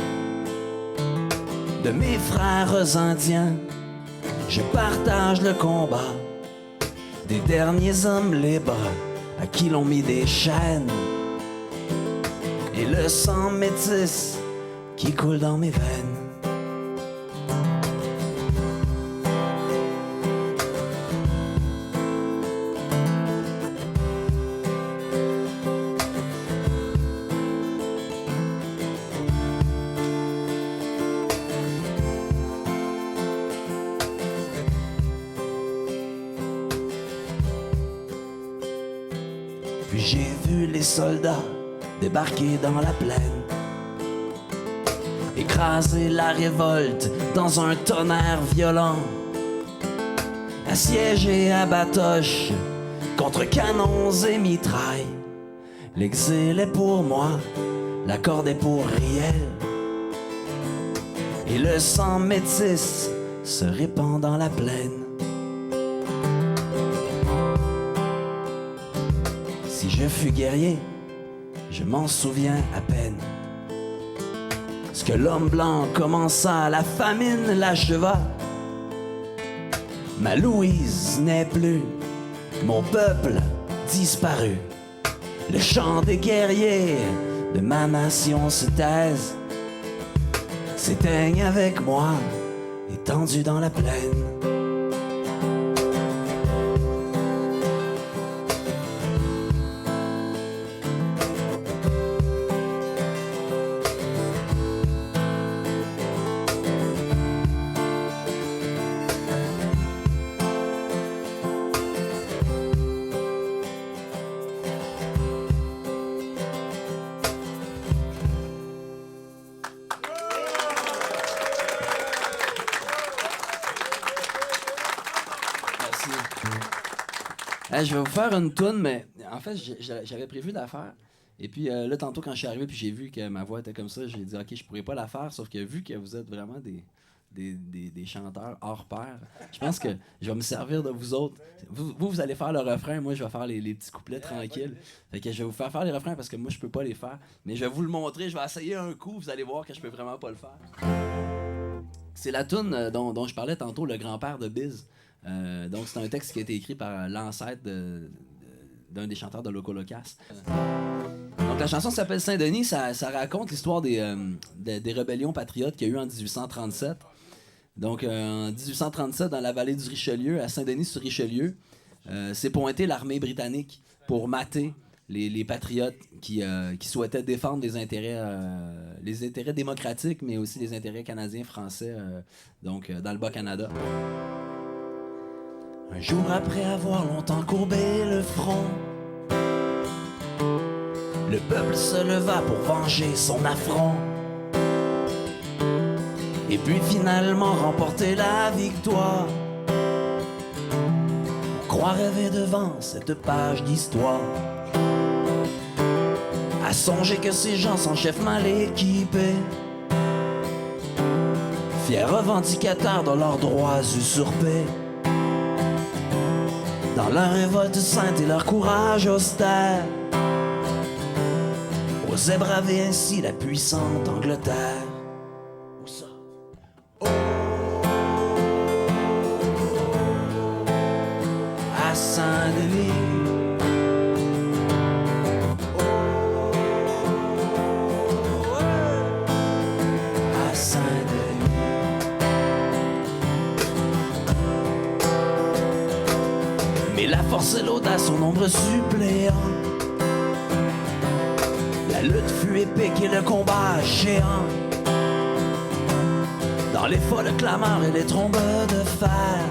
[SPEAKER 7] de mes frères indiens, je partage le combat des derniers hommes libres à qui l'on mit des chaînes, et le sang métis qui coule dans mes veines. Puis j'ai vu les soldats débarquer dans la plaine, écraser la révolte dans un tonnerre violent, assiégés à batoche contre canons et mitrailles. L'exil est pour moi, la corde est pour Riel, et le sang métis se répand dans la plaine. Si je fus guerrier, je m'en souviens à peine. Ce que l'homme blanc commença, la famine l'acheva. Ma Louise n'est plus, mon peuple disparu. Le chant des guerriers de ma nation se taise, s'éteigne avec moi, étendu dans la plaine.
[SPEAKER 13] Je vais vous faire une toune, mais en fait, j'avais prévu de la faire. Et puis là, tantôt, quand je suis arrivé puis j'ai vu que ma voix était comme ça, j'ai dit, OK, je pourrais pas la faire, sauf que vu que vous êtes vraiment des chanteurs hors pair, je pense que je vais me servir de vous autres. Vous allez faire le refrain, moi, je vais faire les petits couplets tranquilles. Fait que je vais vous faire les refrains parce que moi, je peux pas les faire. Mais je vais vous le montrer, je vais essayer un coup, vous allez voir que je peux vraiment pas le faire. C'est la toune dont je parlais tantôt, le grand-père de Biz. Donc, c'est un texte qui a été écrit par l'ancêtre d'un des chanteurs de Loco Locas. Donc, la chanson s'appelle Saint-Denis. Ça raconte l'histoire des rébellions patriotes qu'il y a eu en 1837. Donc, en 1837, dans la vallée du Richelieu, à Saint-Denis-sur-Richelieu, s'est pointée l'armée britannique pour mater les patriotes qui souhaitaient défendre les intérêts démocratiques, mais aussi les intérêts canadiens, français, donc dans le Bas-Canada.
[SPEAKER 7] Un jour après avoir longtemps courbé le front, le peuple se leva pour venger son affront et puis finalement remporter la victoire. On croit rêver devant cette page d'histoire, à songer que ces gens sont chefs mal équipés, fiers revendicateurs de leurs droits usurpés, dans leur révolte sainte et leur courage austère, osaient braver ainsi la puissante Angleterre. Où ça? Oh! À Saint-Denis. La force et l'audace au nombre suppléant, la lutte fut épique et le combat géant, dans les folles clameurs et les trombes de fer,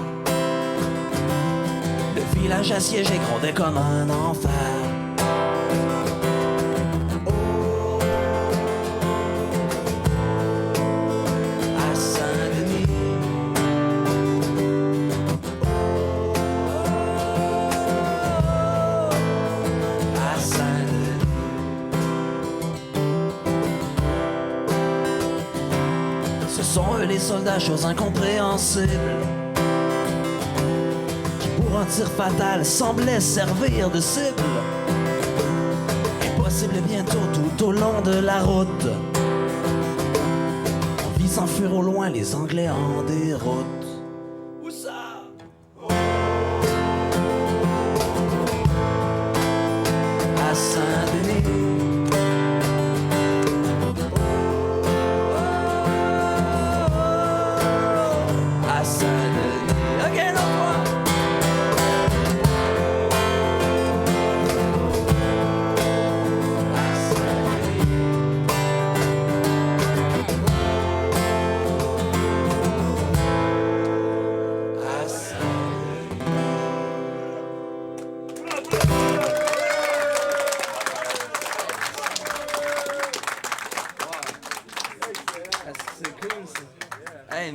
[SPEAKER 7] le village assiégé grondait comme un enfer. Les soldats, chose incompréhensible, qui pour un tir fatal semblaient servir de cible. Impossible bientôt tout au long de la route, on vit s'enfuir au loin les Anglais en déroute. Où ça? À Saint-Denis.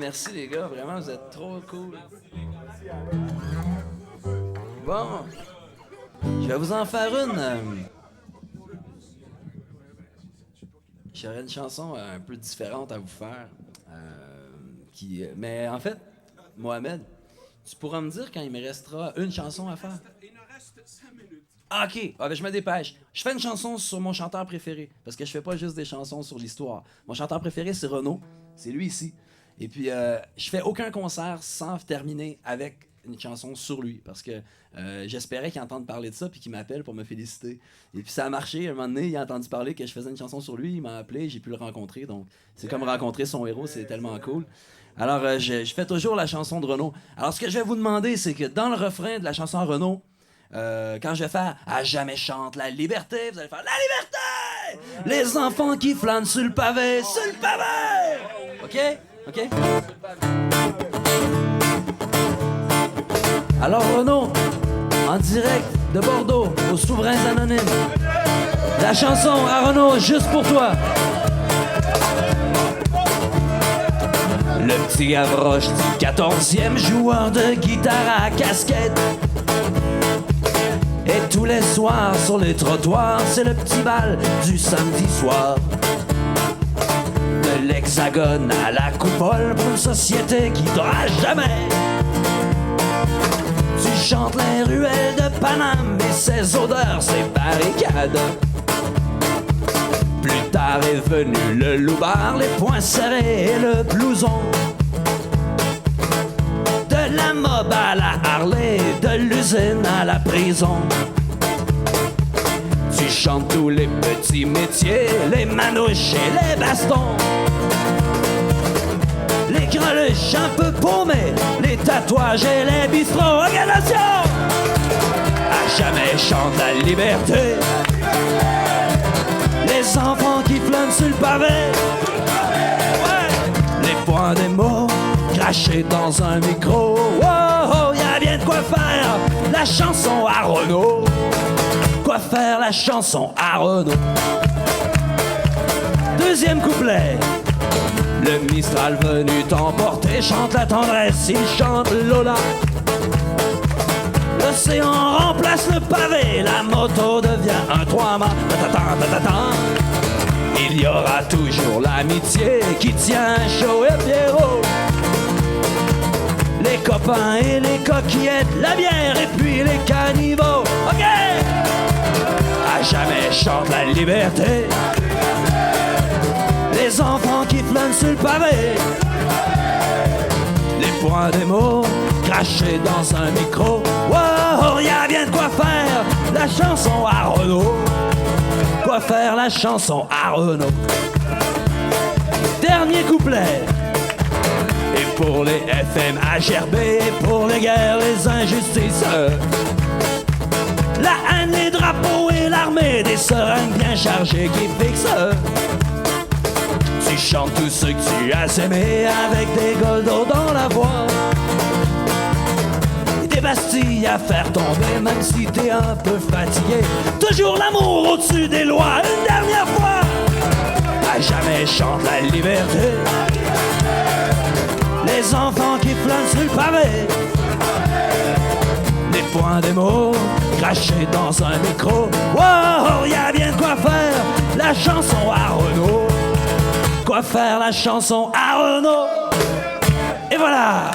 [SPEAKER 7] Merci les gars, vraiment vous êtes trop cool. Bon, je vais vous en faire une. J'aurais une chanson un peu différente à vous faire. Mais en fait, Mohamed, tu pourras me dire quand il me restera une chanson à faire? Il nous reste 5 minutes. Ah, ok, ben, je me dépêche. Je fais une chanson sur mon chanteur préféré, parce que je fais pas juste des chansons sur l'histoire. Mon chanteur préféré, c'est Renaud. C'est lui ici. Et puis, je fais aucun concert sans terminer avec une chanson sur lui, parce que j'espérais qu'il entende parler de ça puis qu'il m'appelle pour me féliciter. Et puis ça a marché. Un moment donné, il a entendu parler que je faisais une chanson sur lui, il m'a appelé, j'ai pu le rencontrer. Donc, c'est comme rencontrer son héros, c'est tellement cool. Alors, je fais toujours la chanson de Renaud. Alors, ce que je vais vous demander, c'est que dans le refrain de la chanson Renaud, quand je vais faire « À jamais chante la liberté », vous allez faire « La liberté! Les enfants qui flânent sur le pavé, sur le pavé! » OK? OK? Alors Renaud, en direct de Bordeaux, aux Souverains Anonymes, la chanson à Renaud, juste pour toi. Le petit Gavroche du 14e, joueur de guitare à casquette. Et tous les soirs sur les trottoirs, c'est le petit bal du samedi soir. De l'Hexagone à la coupole pour une société qui dira jamais. Tu chantes les ruelles de Paname et ses odeurs, ses barricades. Plus tard est venu le loupard, les poings serrés et le blouson de la la mob à la Harley, de l'usine à la prison. Tu chantes tous les petits métiers, les manouches et les bastons. Les greluches un peu paumées, les tatouages et les bistrots. Organisation! À jamais chante la liberté. Les enfants qui flânent sur le pavé. Ouais. Les points des mots crachés dans un micro. Oh, y'a bien de quoi faire la chanson à Renaud. Quoi faire la chanson à Renaud. Deuxième couplet. Le Mistral venu t'emporter chante la tendresse, il chante Lola. L'océan remplace le pavé, la moto devient un trois-mâts. Il y aura toujours l'amitié qui tient chaud et Pierrot. Les copains et les coquillettes, la bière et puis les caniveaux. Ok! À jamais chante la liberté. Les enfants qui flânent sur le pavé. Les points des mots crachés dans un micro. Wow, y'a bien de quoi faire la chanson à Renaud. Quoi faire la chanson à Renaud. Dernier couplet. Et pour les FM HRB, et pour les guerres, les injustices, la haine, les drapeaux et l'armée, des seringues bien chargées qui fixent. Tu chantes tous ceux que tu as aimés avec des goldos dans la voix. Des bastilles à faire tomber même si t'es un peu fatigué. Toujours l'amour au-dessus des lois, une dernière fois. À jamais chante la liberté. Les enfants qui flânent sur le pavé. Les points des mots crachés dans un micro. Wow, y'a bien de quoi faire la chanson à Renaud. Quoi faire la chanson à Renaud. Et voilà.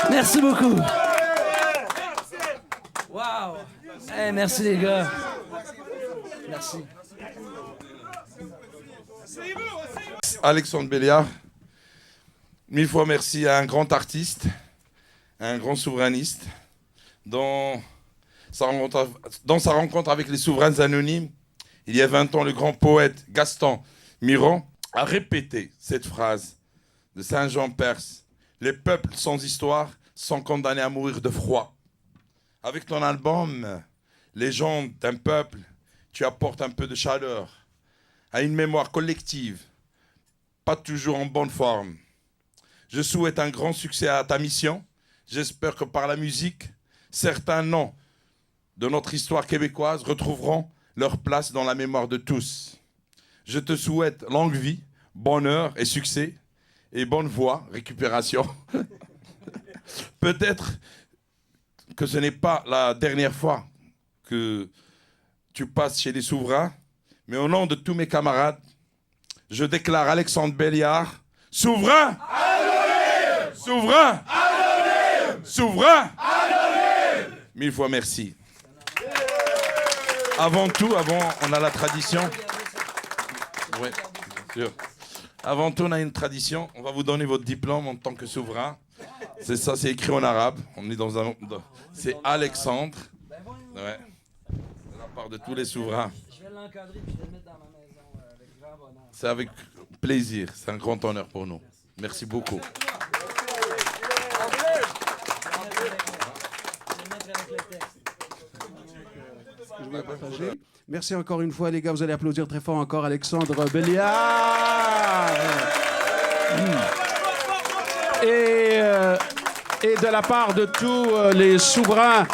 [SPEAKER 7] Merci beaucoup. Wow. Hey, merci les gars. Merci.
[SPEAKER 10] Alexandre Belliard, mille fois merci à un grand artiste, un grand souverainiste. Dans sa rencontre avec les souverains anonymes, il y a 20 ans, le grand poète Gaston Miron a répété cette phrase de Saint-Jean Perse. Les peuples sans histoire sont condamnés à mourir de froid. Avec ton album, Légende d'un peuple, tu apportes un peu de chaleur à une mémoire collective, pas toujours en bonne forme. Je souhaite un grand succès à ta mission. J'espère que par la musique, certains noms de notre histoire québécoise retrouveront leur place dans la mémoire de tous. Je te souhaite longue vie, bonheur et succès, et bonne voix, récupération. Peut-être que ce n'est pas la dernière fois que tu passes chez les souverains, mais au nom de tous mes camarades, je déclare Alexandre Belliard, souverain! Anonyme! Souverain! Anonyme! Souverain! Anonyme! Mille fois merci. Avant tout, on a la tradition. Oui, sûr. Avant tout, on a une tradition. On va vous donner votre diplôme en tant que souverain. C'est ça, c'est écrit en arabe. On est dans un. C'est Alexandre. Ouais. De la part de tous les souverains.
[SPEAKER 13] Je vais l'encadrer puis je vais le mettre dans ma maison avec grand bonheur.
[SPEAKER 10] C'est avec plaisir. C'est un grand honneur pour nous. Merci beaucoup.
[SPEAKER 6] Je vais partager. Merci encore une fois, les gars. Vous allez applaudir très fort encore Alexandre Belliard. Et de la part de tous les souverains,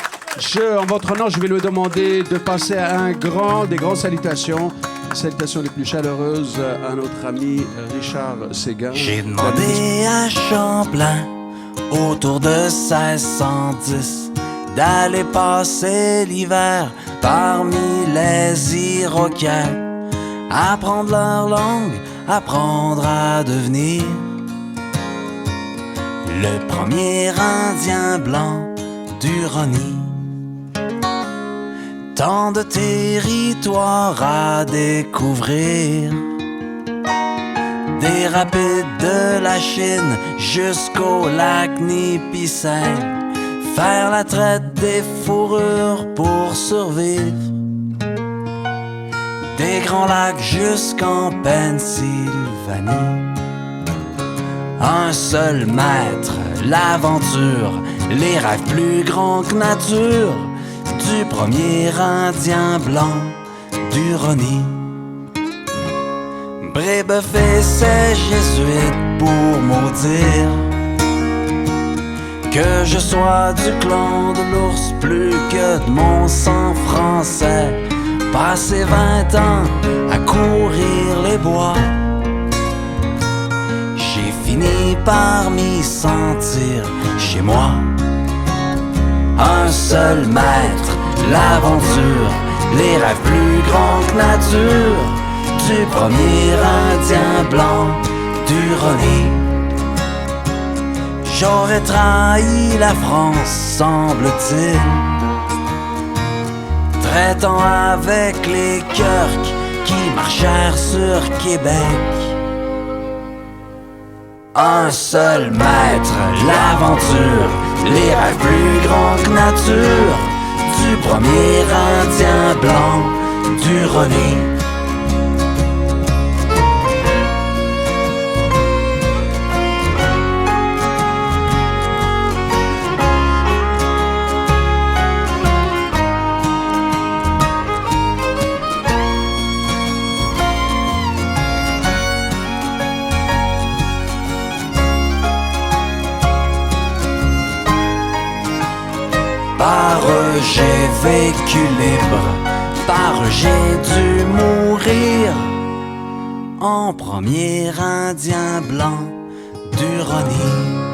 [SPEAKER 6] en votre nom, je vais lui demander de passer à des grandes salutations. Salutations les plus chaleureuses à notre ami Richard Séguin.
[SPEAKER 7] J'ai demandé à Champlain, autour de 1610, d'aller passer l'hiver parmi les Iroquois, apprendre leur langue, apprendre à devenir le premier Indien blanc d'Huronie. Tant de territoires à découvrir, des rapides de la Chine jusqu'au lac Nipissing, faire la traite des fourrures pour survivre, des grands lacs jusqu'en Pennsylvanie. Un seul maître, l'aventure, les rêves plus grands que nature, du premier Indien blanc du Roni. Brébeuf et ses jésuites pour maudire que je sois du clan de l'ours plus que de mon sang français. Passé 20 ans à courir les bois, j'ai fini par m'y sentir chez moi. Un seul maître, l'aventure, les rêves plus grands que nature, du premier Indien blanc du Roni. J'aurais trahi la France, semble-t-il, traitant avec les Kirks qui marchèrent sur Québec. Un seul maître, l'aventure, les rêves plus grands que nature, du premier Indien blanc du Roni. Par eux j'ai vécu libre, par eux j'ai dû mourir, en premier Indien blanc du Roni.